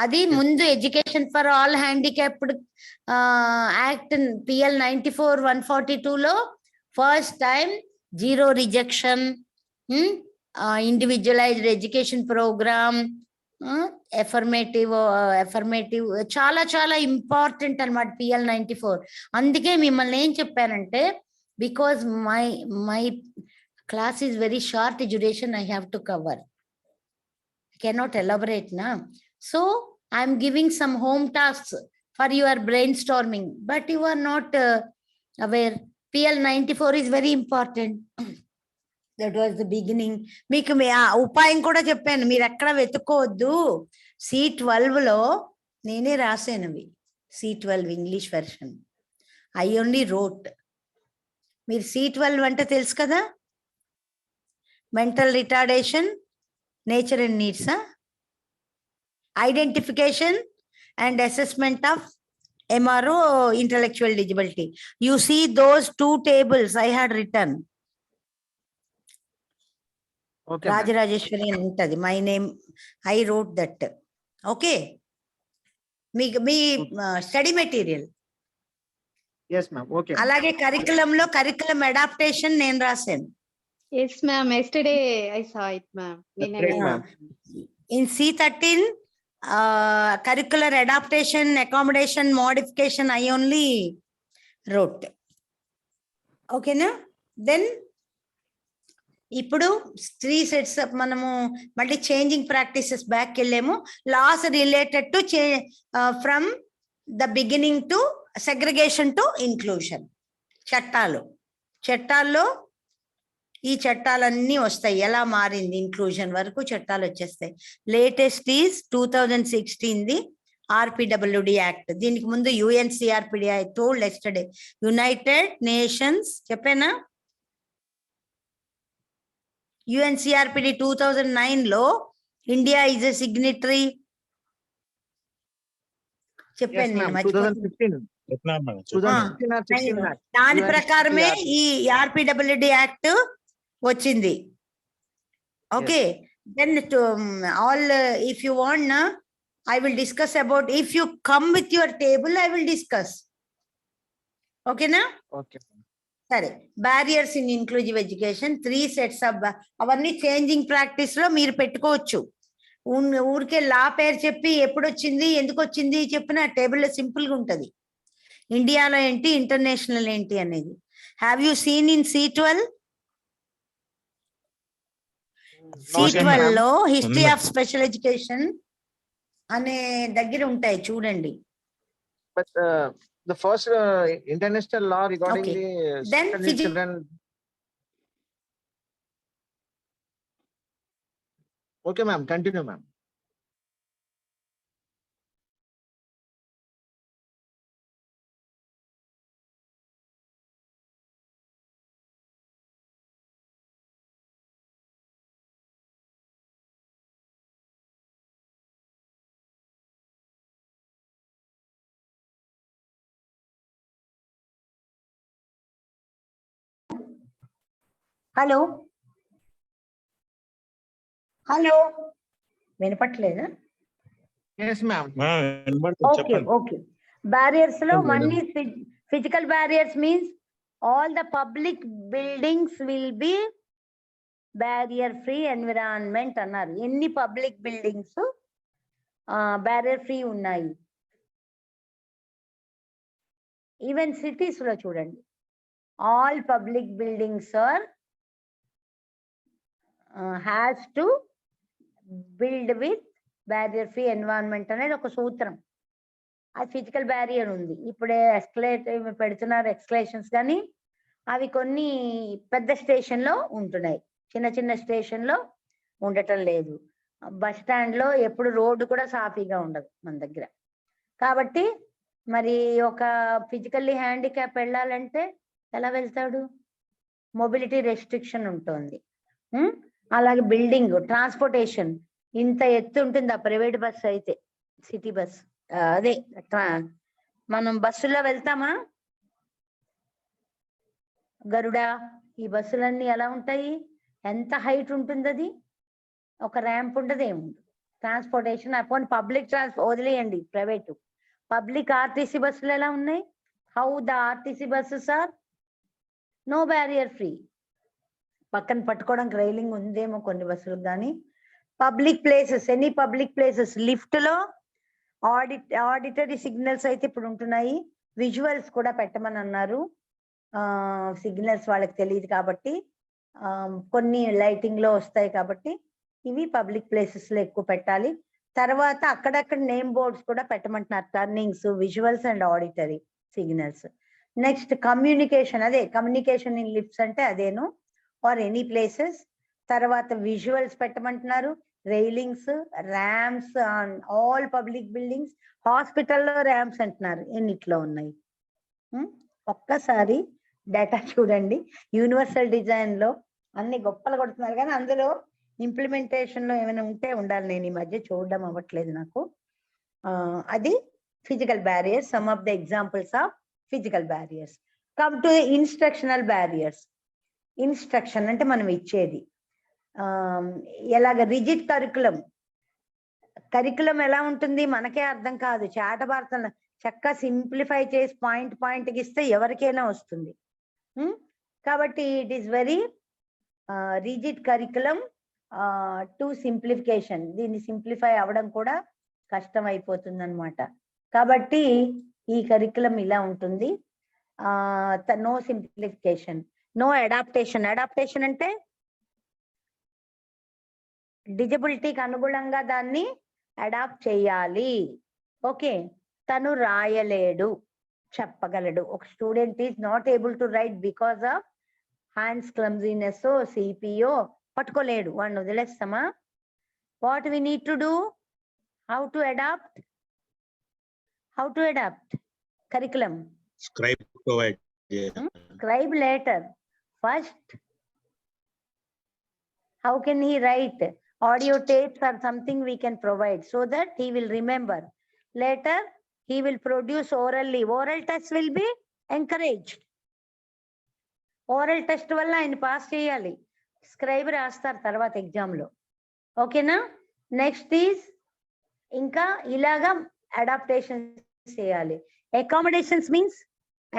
అది ముందు education for all handicapped act PL 94/142లో first time zero rejection, individualized education program, affirmative చాలా చాలా important అన్నమాట PL 94. అందుకే మిమ్మల్ని ఏం చెప్పానంటే, because my class is very short duration, I have to cover. Cannot elaborate na. So I am giving some home tasks for your brainstorming, but you are not aware. PL 94 is very important. That was the beginning. మీకు ఉపాయం కూడా చెప్పాను, మీరు ఎక్కడ వెతుక్కోవద్దు. C12లో నేనే రాసానవి, C12 English version. I only wrote. మీరు C12 అంటే తెలుసు కదా, mental retardation, nature and needs, identification and assessment of MRO, intellectual disability. You see those two tables I had written. Okay. Rajarajeshwari untadi, my name, I wrote that. Okay. Me study material. Yes, ma'am. Okay. Alage curriculum lo curriculum adaptation nenu rasanu. Yes, ma'am. Yesterday I saw it, ma'am. Great, ma'am. In C13, curricular adaptation, accommodation, modification, I only wrote. Okay, na? Then, ఇప్పుడు 3 sets up మనము మళ్ళీ changing practices back వెళ్ళాము. Laws related to from the beginning to segregation to inclusion. చట్టాల్లో ఈ చట్టాలన్నీ వస్తాయి, ఎలా మారింది inclusion వరకు చట్టాలు వచ్చేస్తాయి. Latest is 2016 RPWD act. దీనికి ముందు UNCRPD, I told yesterday, united nations చెప్పానా, UNCRPD 2009లో ఇండియా ఈజ్ ఎ సిగ్నిటరీ చెప్పాను నేను. 2015. దాని ప్రకారమే ఈ RPWD యాక్ట్ వచ్చింది. Okay, then all if you want I will discuss about, if you come with your table I will discuss. Okay na? Okay. సరే, barriers in inclusive education 3 sets of అవన్నీ changing practice లో మీరు పెట్టుకోవచ్చు. ఊరికే లా పేరు చెప్పి ఎప్పుడు వచ్చింది ఎందుకు వచ్చింది చెప్పిన టేబుల్లో సింపుల్ గా ఉంటది. ఇండియాలో ఏంటి, ఇంటర్నేషనల్ ఏంటి అనేది. Have you seen in C12? C12 లో హిస్టరీ ఆఫ్ స్పెషల్ ఎడ్యుకేషన్ అనే దగ్గర ఉంటాయి చూడండి. But the first international law regarding Okay. the Then special children. Okay, ma'am. Continue, ma'am. Hello వినపట్లేదా? Yes, ma'am. Okay okay. Barriers లో one is physical barriers means all the public buildings will be barrier free environment అన్నారు. ఎన్ని public buildings barrier free ఉన్నాయి? Even cities లో చూడండి, all public buildings are has to build with barrier free environment అనేది ఒక సూత్రం. అది physical barrier ఉంది. ఇప్పుడే పెడుతున్నారు ఎక్స్కలేషన్స్, కానీ అవి కొన్ని పెద్ద స్టేషన్ లో ఉంటున్నాయి, చిన్న చిన్న స్టేషన్ లో ఉండటం లేదు. బస్ స్టాండ్ లో ఎప్పుడు రోడ్డు కూడా సాఫీగా ఉండదు మన దగ్గర. కాబట్టి మరి ఒక ఫిజికల్లీ హ్యాండిక్యాప్ వెళ్ళాలంటే ఎలా వెళ్తాడు? మొబిలిటీ రెస్ట్రిక్షన్ ఉంటుంది. అలాగే బిల్డింగ్, ట్రాన్స్పోర్టేషన్ ఇంత ఎత్తు ఉంటుంది. ఆ ప్రైవేట్ బస్సు అయితే, సిటీ బస్ అదే మనం బస్సులో వెళ్తామా, గరుడ ఈ బస్సులన్నీ ఎలా ఉంటాయి, ఎంత హైట్ ఉంటుంది, అది ఒక ర్యాంప్ ఉండదు, ఏముండదు. ట్రాన్స్పోర్టేషన్ అపాన్ పబ్లిక్ వదిలేయండి, ప్రైవేట్. పబ్లిక్ ఆర్టీసీ బస్సులు ఎలా ఉన్నాయి? How the RTC buses are no barrier free. పక్కన పట్టుకోవడానికి రైలింగ్ ఉందేమో కొన్ని బస్సులకు, కానీ public places, any public places, lift లో ఆడిటరీ సిగ్నల్స్ అయితే ఇప్పుడు ఉంటున్నాయి, విజువల్స్ కూడా పెట్టమని అన్నారు. సిగ్నల్స్ వాళ్ళకి తెలియదు కాబట్టి కొన్ని లైటింగ్ లో వస్తాయి కాబట్టి ఇవి పబ్లిక్ ప్లేసెస్ లో ఎక్కువ పెట్టాలి. తర్వాత అక్కడక్కడ నేమ్ బోర్డ్స్ కూడా పెట్టమంటున్నారు, turnings, visuals and auditory signals. Next communication, అదే కమ్యూనికేషన్ ఇన్ లిఫ్ట్స్ అంటే అదేను, ఆర్ ఎనీ ప్లేసెస్. తర్వాత విజువల్స్ పెట్టమంటున్నారు, railings, ramps on all public buildings. హాస్పిటల్లో ర్యామ్స్ అంటున్నారు, ఎన్నిట్లో ఉన్నాయి. ఒక్కసారి డేటా చూడండి. యూనివర్సల్ డిజైన్ లో అన్ని గొప్పలు కొడుతున్నారు, కానీ అందులో ఇంప్లిమెంటేషన్ లో ఏమైనా ఉంటే ఉండాలి. నేను ఈ మధ్య చూడడం అవ్వట్లేదు నాకు. అది physical barriers, some of the examples of physical barriers. Come to instructional barriers. Instruction అంటే మనం ఇచ్చేది ఎలాగ రిజిడ్ కరికులం ఎలా ఉంటుంది మనకే అర్థం కాదు. చాటభారతం చక్కగా సింప్లిఫై చేసి పాయింట్ ఇస్తే ఎవరికైనా వస్తుంది. కాబట్టి it is very rigid curriculum to simplification. దీన్ని సింప్లిఫై అవ్వడం కూడా కష్టం అయిపోతుంది అనమాట. కాబట్టి ఈ కరికులం ఇలా ఉంటుంది. No simplification, no adaptation. Adaptation అంటే డిజబిలిటీకి అనుగుణంగా దాన్ని అడాప్ట్ చేయాలి. ఓకే, తను రాయలేడు, చెప్పగలడు. ఒక student is not able to write because of hands clumsiness, CPO, పట్టుకోలేడు, వాడిని వదిలేస్తామా? What we need to do? How to adapt curriculum? Scribe provide. Scribe later. First, how can he write? Audio tapes or something we can provide so that he will remember. Later, he will produce orally. Oral test will be encouraged. Oral test వల్ల ఆయన pass చేయాలి. Scribe రాస్తారు తర్వాత exam లో. ఓకేనా? Next is ఇంకా ఇలాగా adaptation చేయాలి. Accommodations means,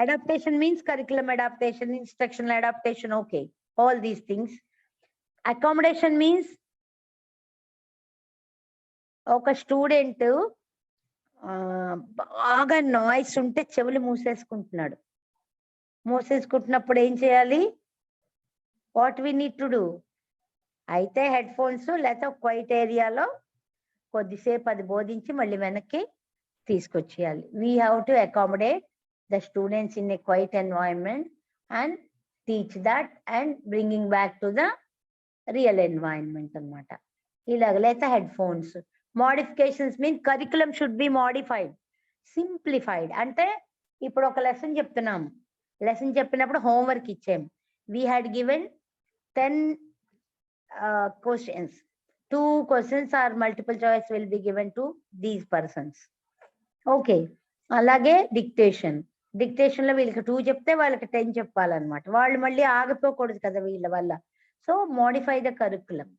adaptation means curriculum adaptation, instructional adaptation, okay, all these things. Accommodation means ఒక స్టూడెంట్ బాగా నాయిస్ ఉంటే చెవులు మూసేసుకుంటున్నప్పుడు ఏం చేయాలి? What we need to do? అయితే హెడ్ ఫోన్స్ లేకపోతే క్వైట్ ఏరియాలో కొద్దిసేపు అది బోధించి మళ్ళీ వెనక్కి తీసుకొచ్చేయాలి. We have to accommodate the students in a quiet environment and teach that and bringing back to the real environment అనమాట. ఇలాగ లేకపోతే headphones. Modifications mean curriculum should be modified, simplified. అంటే ఇప్పుడు ఒక లెసన్ చెప్తున్నాం, లెసన్ చెప్పినప్పుడు homework ఇచ్చాం. We had given 10 questions. 2 questions or multiple choice will be given to these persons. Okay, అలాగే డిక్టేషన్ లో వీళ్ళకి 2 చెప్తే వాళ్ళకి 10 చెప్పాలన్నమాట. వాళ్ళు మళ్ళీ ఆగిపోకూడదు కదా వీళ్ళ వల్ల. So modify the curriculum.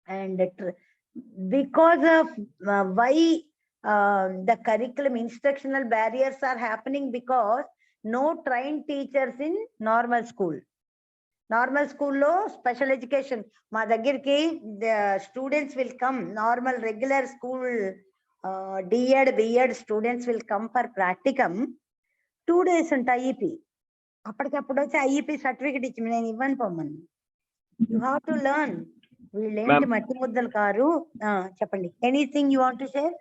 And because of why the curriculum instructional barriers are happening because no trained teachers in normal school. Normal స్కూల్లో స్పెషల్ ఎడ్యుకేషన్ మా దగ్గరికి students will come, normal regular school DEd BEd students will come for practicum. 2 days ఉంటా ఐఈపీ. అప్పటికప్పుడు వచ్చి ఐఈపీ certificate ఇచ్చి నేను ఇవ్వను పొమ్మని. You have to learn. వీళ్ళేంటి మట్టి ముద్దలు కారు. చెప్పండి, anything you want to share?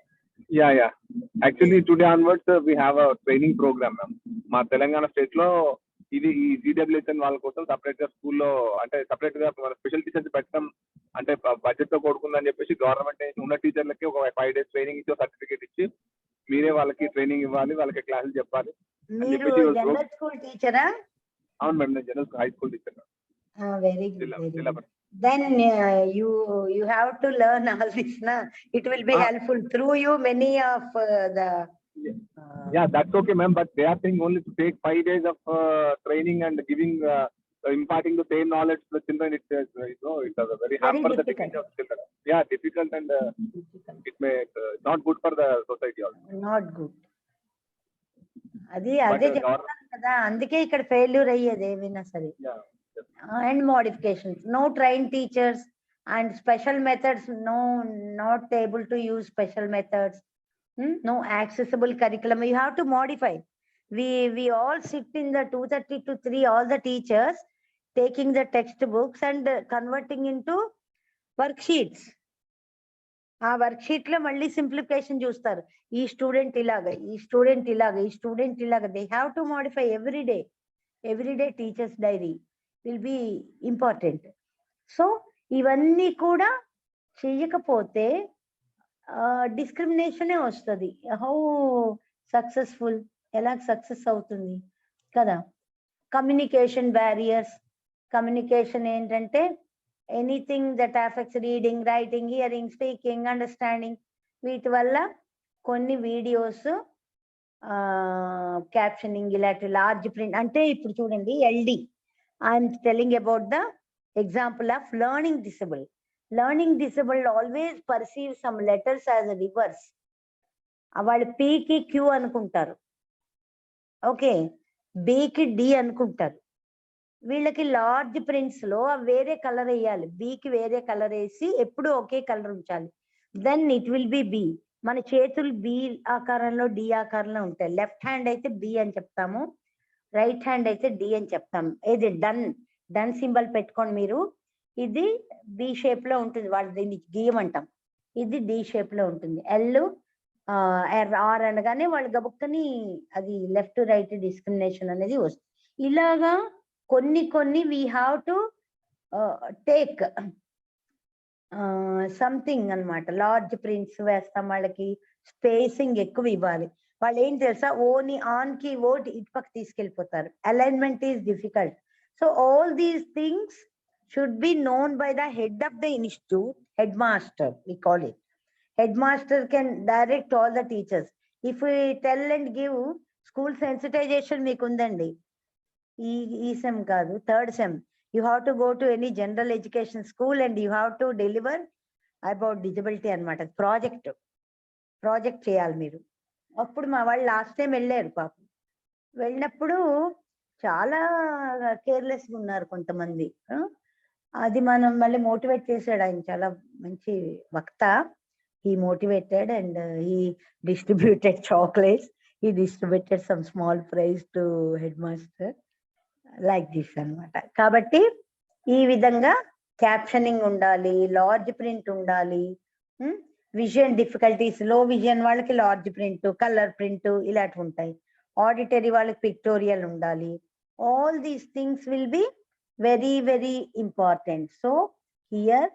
Yeah. Actually, today onwards we have a training program, ma'am. మా తెలంగాణ స్టేట్ లో ఇది ఈ జీడబ్ల్యూఎస్ఎన్ వాళ్ళ కోసం సపరేట్ గా స్కూల్లో అంటే సపరేట్ గా స్పెషల్ టీచర్స్ పెట్టడం అంటే బడ్జెట్ తో కూడుకుందని చెప్పేసి గవర్నమెంట్ ఉన్న టీచర్లకి ఒక 5 days ట్రైనింగ్ ఇచ్చి సర్టిఫికేట్ ఇచ్చి మీరే వాళ్ళకి ట్రైనింగ్ ఇవ్వాలి, వాళ్ళకి క్లాసులు చెప్పాలి. జనరల్ స్కూల్ టీచరా? అవును మేడం, నేను general high school teacher. Very good. Then you have to learn all this, na? It will be helpful through you. Many of the yeah, that's okay, ma'am. But they are saying only to take 5 days of training and giving imparting the same knowledge to the children, it does a very hamper the dignity of the children. Yeah, difficult, and it may not good for the society also. Not good. అదే చెప్తాను కదా, అందుకే ఇక్కడ failure అయ్యేది ఏమైనా సరే. And modifications, no train teachers and special methods, not able to use special methods, no accessible curriculum. You have to modify. We all sit in the 2:30 to 3, all the teachers taking the textbooks and converting into worksheets. ఆ work sheet లో మళ్ళీ simplification చూస్తారు. ఈ student ఇలాగా, ఈ student ఇలాగా, ఈ student ఇలాగా. They have to modify every day teachers diary will be important. So ఇవన్నీ కూడా చెయ్యకపోతే డిస్క్రిమినేషనే వస్తుంది. హౌ సక్సెస్ఫుల్, ఎలా సక్సెస్ అవుతుంది కదా. కమ్యూనికేషన్ బ్యారియర్స్, కమ్యూనికేషన్ ఏంటంటే anything that affects reading, writing, hearing, speaking, understanding. వీటి వల్ల కొన్ని వీడియోస్ క్యాప్షనింగ్, ఇలాంటి లార్జ్ ప్రింట్. అంటే ఇప్పుడు చూడండి, LD, I'm telling about the example of learning disable. Learning disabled always perceive some letters as a reverse. వాళ్ళు P కి Q అనుకుంటారు, ఓకే, B కి D అనుకుంటారు. వీళ్ళకి లార్జ్ ప్రింట్స్ లో వేరే కలర్ వేయాలి, B కి వేరే కలర్ వేసి ఎప్పుడు ఒకే కలర్ ఉంచాలి. Then it will be B. మన చేతులు B ఆకారంలో, D ఆకారంలో ఉంటాయి. లెఫ్ట్ హ్యాండ్ అయితే B అని చెప్తాము, రైట్ హ్యాండ్ అయితే D అని చెప్తాము. ఇది డన్ సింబల్ పెట్టుకోండి మీరు. ఇది B షేప్ లో ఉంటుంది, వాళ్ళు దీన్ని గీయమంటాం. ఇది D షేప్ లో ఉంటుంది. LR అనగానే వాళ్ళు గబుక్కని అది లెఫ్ట్ రైట్ డిస్క్రిమినేషన్ అనేది వస్తుంది. ఇలాగా కొన్ని we have to take something అన్నమాట. లార్జ్ ప్రింట్స్ వేస్తాం, వాళ్ళకి స్పేసింగ్ ఎక్కువ ఇవ్వాలి. వాళ్ళు ఏం తెలుసా, ఓని ఆన్ కి ఓట్ ఇటు పక్క తీసుకెళ్ళిపోతారు. Alignment is difficult. So all these things should be known by the head of the institute, headmaster we call it. Headmaster can direct all the teachers. If we tell and give school sensitization meeku undandi, ee sem kaadu, third sem you have to go to any general education school and you have to deliver about disability anamata. project cheyali meeru. appudu ma vallu last time vellaru paapam, వెళ్ళినప్పుడు చాలా careless గా ఉన్నారు కొంతమంది. అది మనం మళ్ళీ motivate చేశాడు ఆయన, చాలా మంచి వక్త. He motivated and he distributed chocolates, he distributed some small prize to headmaster, like this అన్నమాట. కాబట్టి ఈ విధంగా క్యాప్షనింగ్ ఉండాలి, లార్జ్ ప్రింట్ ఉండాలి. విజన్ డిఫికల్టీస్, లో విజన్ వాళ్ళకి లార్జ్ ప్రింట్, కలర్ ప్రింట్ ఇలాంటివి ఉంటాయి. ఆడిటరీ వాళ్ళకి పిక్టోరియల్ ఉండాలి. All these things will be very important. So here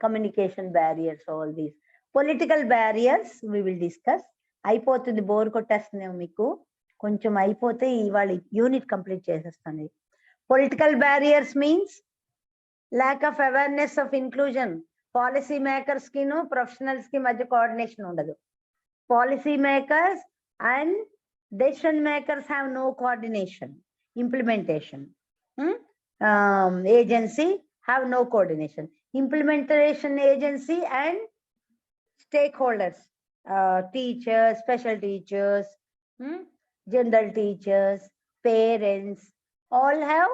communication barriers, all these political barriers we will discuss. అయిపోతుంది, bore కొట్టేస్తున్నాం మీకు, కొంచెం అయిపోతే ఇవాళ యూనిట్ కంప్లీట్ చేసేస్తాను. Political barriers means lack of awareness of inclusion. Policy makers కి professionals కి మధ్య కోఆర్డినేషన్ ఉండదు. Policy makers and decision makers have no coordination. Implementation agency have no coordination. Implementation agency and stakeholders, teachers, special teachers, general teachers, parents, all have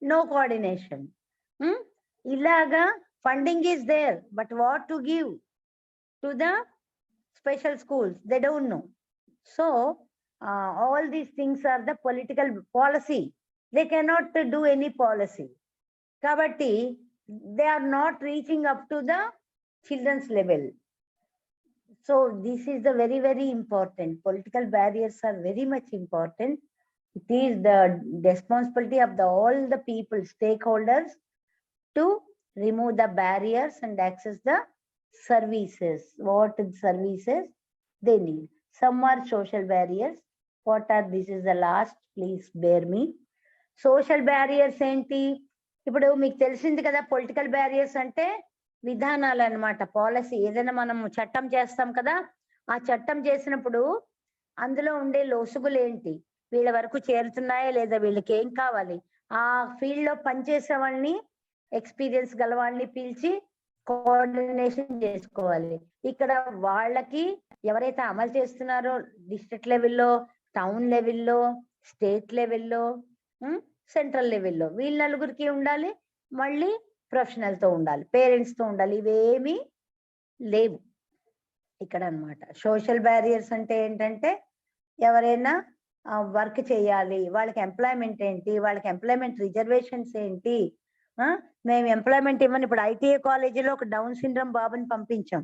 no coordination. Ilaga funding is there, but what to give to the special schools, they don't know. So all these things are the political policy. They cannot do any policy. Kabatti, they are not reaching up to the children's level. So this is the very important. Political barriers are very much important. It is the responsibility of all the people, stakeholders, to remove the barriers and access the services. What services they need. Some are social barriers. What are, this is the last, please bear me. Social barriers ఏంటి, ఇప్పుడు మీకు తెలిసింది కదా. Political barriers అంటే విధానాలు అన్నమాట, policy. ఏదైనా మనం చట్టం చేస్తాం కదా, ఆ చట్టం చేసినప్పుడు అందులో ఉండే లొసుగులు ఏంటి, వీళ్ళ వరకు చేరుతున్నాయా లేదా, వీళ్ళకి ఏం కావాలి, ఆ ఫీల్డ్ లో పనిచేసే వాళ్ళని, ఎక్స్పీరియన్స్ గల వాళ్ళని పిలిచి కోఆర్డినేషన్ చేసుకోవాలి. ఇక్కడ వాళ్ళకి ఎవరైతే అమలు చేస్తున్నారో డిస్ట్రిక్ట్ లెవెల్లో, టౌన్ లెవెల్లో, స్టేట్ లెవెల్లో, సెంట్రల్ లెవెల్లో వీళ్ళ నలుగురికి ఉండాలి. మళ్ళీ ప్రొఫెషనల్ తో ఉండాలి, పేరెంట్స్ తో ఉండాలి. ఇవేమీ లేవు ఇక్కడ అన్నమాట. సోషల్ బ్యారియర్స్ అంటే ఏంటంటే ఎవరైనా వర్క్ చేయాలి, వాళ్ళకి ఎంప్లాయ్మెంట్ ఏంటి, వాళ్ళకి ఎంప్లాయ్మెంట్ రిజర్వేషన్స్ ఏంటి, మేము ఎంప్లాయ్మెంట్ ఇవ్వని. ఇప్పుడు ఐటీఐ కాలేజీలో ఒక డౌన్ సిండ్రోమ్ బాబుని పంపించాం.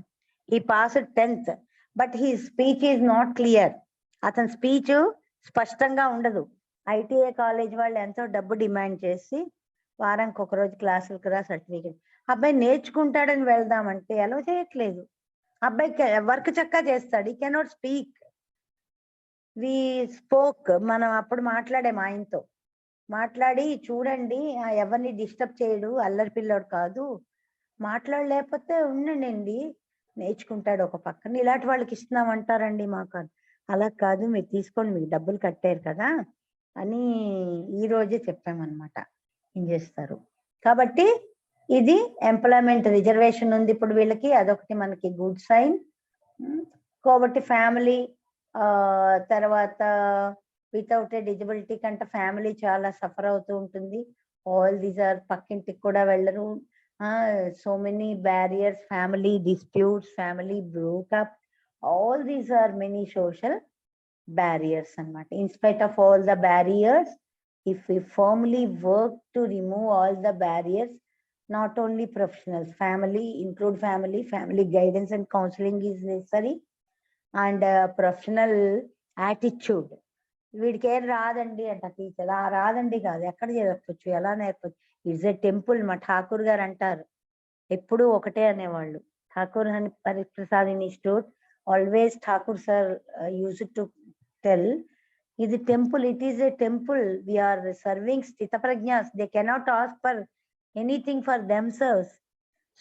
ఈ pass 10th, but he speech is not clear. అతని స్పీచ్ స్పష్టంగా ఉండదు. ఐటీఐ కాలేజ్ వాళ్ళు ఎంతో డబ్బు డిమాండ్ చేసి వారానికి ఒక రోజు క్లాసులకు రా, సర్టిఫికేట్. అబ్బాయి నేర్చుకుంటాడని వెళ్దామంటే అలో చేయట్లేదు. అబ్బాయికి వర్క్ చక్కగా చేస్తాడు, ఈ కెనాట్ స్పీక్. వి స్పోక్, మనం అప్పుడు మాట్లాడాము ఆయనతో. మాట్లాడి చూడండి, ఎవరిని డిస్టర్బ్ చేయడు, అల్లరి పిల్లోడు కాదు, మాట్లాడలేకపోతే ఉండండి, నేర్చుకుంటాడు ఒక పక్కన. ఇలాంటి వాళ్ళకి ఇస్తున్నామంటారండి మాకు. అలా కాదు, మీరు తీసుకోండి, మీకు డబ్బులు కట్టారు కదా అని ఈ రోజే చెప్పామన్నమాట. ఏం చేస్తారు కాబట్టి ఇది ఎంప్లాయ్మెంట్ రిజర్వేషన్ ఉంది ఇప్పుడు వీళ్ళకి, అదొకటి మనకి గుడ్ సైన్. కాబట్టి ఫ్యామిలీ తర్వాత వితౌట్ ఏ డిజబిలిటీ కంటే ఫ్యామిలీ చాలా సఫర్ అవుతూ ఉంటుంది. ఆల్ దీస్ ఆర్, పక్కింటికి కూడా వెళ్ళరు. So many barriers, family disputes, family breakup, all these are many social barriers అన్నమాట. In spite of all the barriers, if we firmly work to remove all the barriers, not only professionals, family, include family guidance and counseling is necessary, and professional attitude. వీడికి ఏం రాదండి అంట teacher. రాదండి కాదు, ఎక్కడ నేర్పచ్చు, ఎలా నేర్పచ్చు. It's a temple. మా ఠాకూర్ గారు అంటారు, ఎప్పుడూ ఒకటే అనేవాళ్ళు. ఠాకూర్ అని Pariprasad institute, always Thakur sir used to tell, is a temple, it is a temple. We are serving sthita prajnas. They cannot ask for anything for themselves.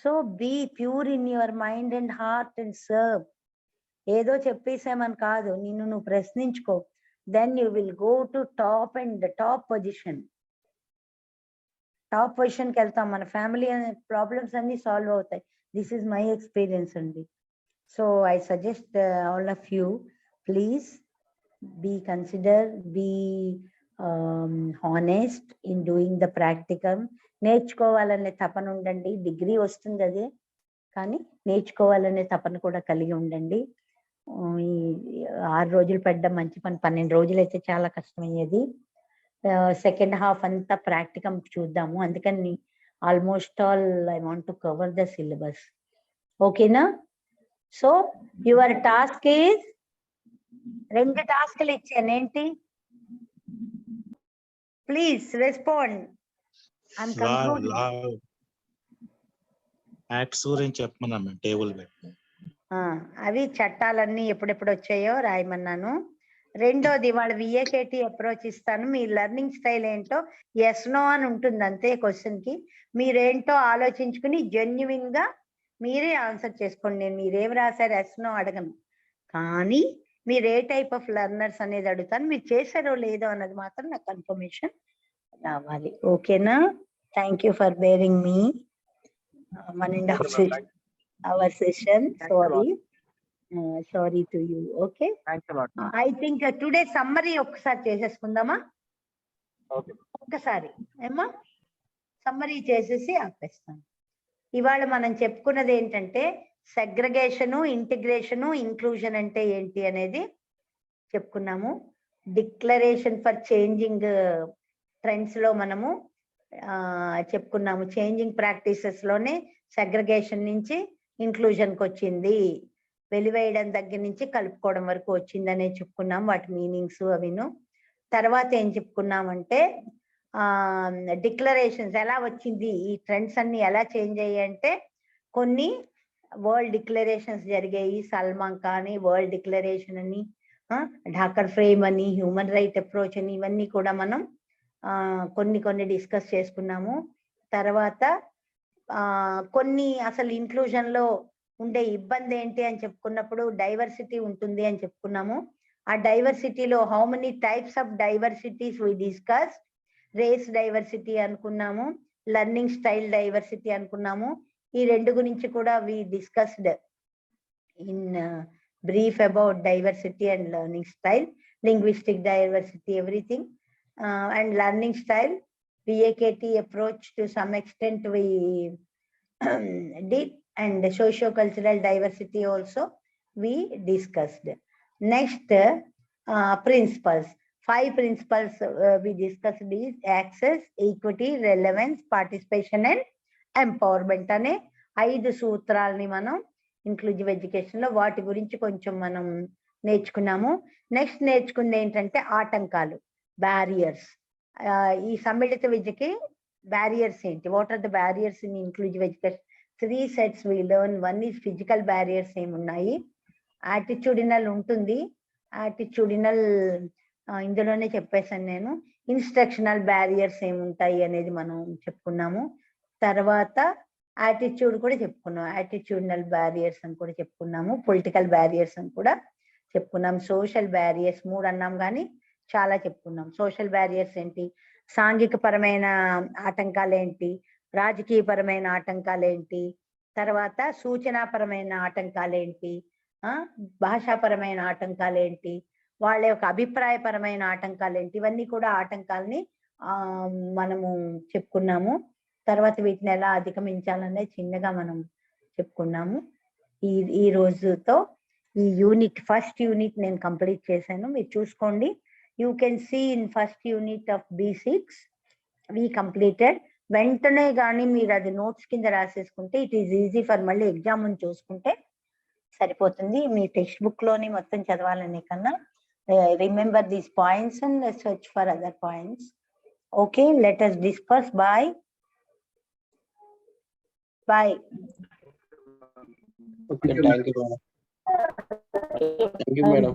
So be pure in your mind and heart and serve. ఏదో చెప్పేసామని కాదు, నిన్ను నువ్వు ప్రశ్నించుకో. then you will go to top and the top position. Top position కి వెళ్తాం, మన family problems అన్ని solve అవుతాయి. This is my experience అండి. So I suggest all of you, please be consider, be honest in doing the practicum. నేర్చుకోవాలనే తపన ఉండండి. Degree వస్తుంది అదే, కానీ నేర్చుకోవాలనే తపన కూడా కలిగి ఉండండి. 6 రోజులు పెట్టడం మంచి పని, 12 రోజులు అయితే చాలా కష్టమయ్యేది. సెకండ్ హాఫ్ అంతా ప్రాక్టికం చూద్దాము. అందుకని almost all I want to cover the syllabus. ఓకేనా? సో యువర్ టాస్క్ ఈజ్, 2 టాస్క్లు ఇచ్చాను, ఏంటి? Please respond. గురించి చెప్పమన్నా టేబుల్ పెట్టి, అవి చట్టాలన్నీ ఎప్పుడెప్పుడు వచ్చాయో రాయమన్నాను. రెండోది వాళ్ళ విఏకేటీ అప్రోచ్ ఇస్తాను. మీ లెర్నింగ్ స్టైల్ ఏంటో ఎస్ నో అని ఉంటుంది అంతే. క్వశ్చన్ కి మీరేంటో ఆలోచించుకుని జెన్యున్ గా మీరే ఆన్సర్ చేసుకోండి. నేను మీరేం రాశారు ఎస్ నో అడగను, కానీ మీరు ఏ టైప్ ఆఫ్ లెర్నర్స్ అనేది అడుగుతాను. మీరు చేశారో లేదో అన్నది మాత్రం నాకు కన్ఫర్మేషన్ రావాలి. ఓకేనా? Thank you for bearing me 1.5 hour session. Sorry to you. Okay, Thanks a lot. I think today summary ఒకసారి చేసేసుకుందామా? ఒకసారి ఏమా సమ్మరీ చేసేసి ఆపేస్తాను. ఇవాళ మనం చెప్పుకున్నది ఏంటంటే సెగ్రిగేషను, ఇంటిగ్రేషను, ఇంక్లూజన్ అంటే ఏంటి అనేది చెప్పుకున్నాము. డిక్లరేషన్ ఫర్ చేంజింగ్ ట్రెండ్స్ లో మనము చెప్పుకున్నాము. చేంజింగ్ ప్రాక్టీసెస్ లోనే సెగ్రిగేషన్ నుంచి ఇంక్లూజన్ కి వచ్చింది, వెలివేయడం దగ్గర నుంచి కలుపుకోవడం వరకు వచ్చిందనే చెప్పుకున్నాం, వాటి మీనింగ్స్ అవిను. తర్వాత ఏం చెప్పుకున్నామంటే డిక్లరేషన్స్ ఎలా వచ్చింది, ఈ ట్రెండ్స్ అన్ని ఎలా చేంజ్ అయ్యాయంటే కొన్ని వరల్డ్ డిక్లరేషన్స్ జరిగాయి. సల్మాన్ ఖాన్ వరల్డ్ డిక్లరేషన్ అని, ఢాకర్ ఫ్రేమ్ అని, హ్యూమన్ రైట్ అప్రోచ్ అని, ఇవన్నీ కూడా మనం కొన్ని డిస్కస్ చేసుకున్నాము. తర్వాత కొన్ని అసలు ఇంక్లూజన్ లో ఉండే ఇబ్బంది ఏంటి అని చెప్పుకున్నప్పుడు డైవర్సిటీ ఉంటుంది అని చెప్పుకున్నాము. ఆ డైవర్సిటీలో how many types of diversities we discuss. Race diversity అనుకున్నాము, లెర్నింగ్ స్టైల్ డైవర్సిటీ అనుకున్నాము. ఈ రెండు గురించి కూడా we discussed in brief about diversity and learning style, linguistic diversity, everything, and learning style, VAKT approach to some extent we did, and socio-cultural diversity also we discussed. Next, principles. 5 principles we discussed is access, equity, relevance, participation and empowerment అనే 5 సూత్రాలని మనం inclusive education లో వాటి గురించి కొంచెం మనం నేర్చుకున్నాము. Next నేర్చుకుంది ఏంటంటే ఆటంకాలు, బ్యారియర్స్. ఈ సమ్మిళిత విద్యకి బ్యారియర్స్ ఏంటి, what are the barriers in inclusive education? 3 sets we learn. One is physical barriers ఏమున్నాయి, యాటిట్యూడినల్ ఉంటుంది, యాటిట్యూడినల్ ఇందులోనే చెప్పేసాను నేను. ఇన్స్ట్రక్షనల్ బ్యారియర్స్ ఏముంటాయి అనేది మనం చెప్పుకున్నాము. తర్వాత యాటిట్యూడ్ కూడా చెప్పుకున్నాం, యాటిట్యూడినల్ బ్యారియర్స్ అని కూడా చెప్పుకున్నాము, పొలిటికల్ బ్యారియర్స్ అని కూడా చెప్పుకున్నాం. సోషల్ బ్యారియర్స్ 3 అన్నాం కానీ చాలా చెప్పుకున్నాం. సోషల్ బ్యారియర్స్ ఏంటి, సాంఘిక పరమైన ఆటంకాలు ఏంటి, రాజకీయపరమైన ఆటంకాలు ఏంటి, తర్వాత సూచనాపరమైన ఆటంకాలు ఏంటి, భాషాపరమైన ఆటంకాలు ఏంటి, వాళ్ళ యొక్క అభిప్రాయపరమైన ఆటంకాలు ఏంటి, ఇవన్నీ కూడా ఆటంకాలని మనము చెప్పుకున్నాము. తర్వాత వీటిని ఎలా అధిగమించాలనేది చిన్నగా మనం చెప్పుకున్నాము. ఈ రోజుతో ఈ యూనిట్, ఫస్ట్ యూనిట్ నేను కంప్లీట్ చేశాను, మీరు చూసుకోండి. You can see in first unit of B6 we completed. వెంటనే కానీ మీరు అది నోట్స్ కింద రాసేసుకుంటే ఇట్ ఈస్ ఈజీ ఫర్ మళ్ళీ ఎగ్జామ్ చూసుకుంటే సరిపోతుంది. మీ టెక్స్ట్ బుక్ లోని మొత్తం చదవాలనే కన్నా remember these points and search for other points. Okay, let us disperse. Bye. Bye. Okay, thank you, madam. Thank you, madam.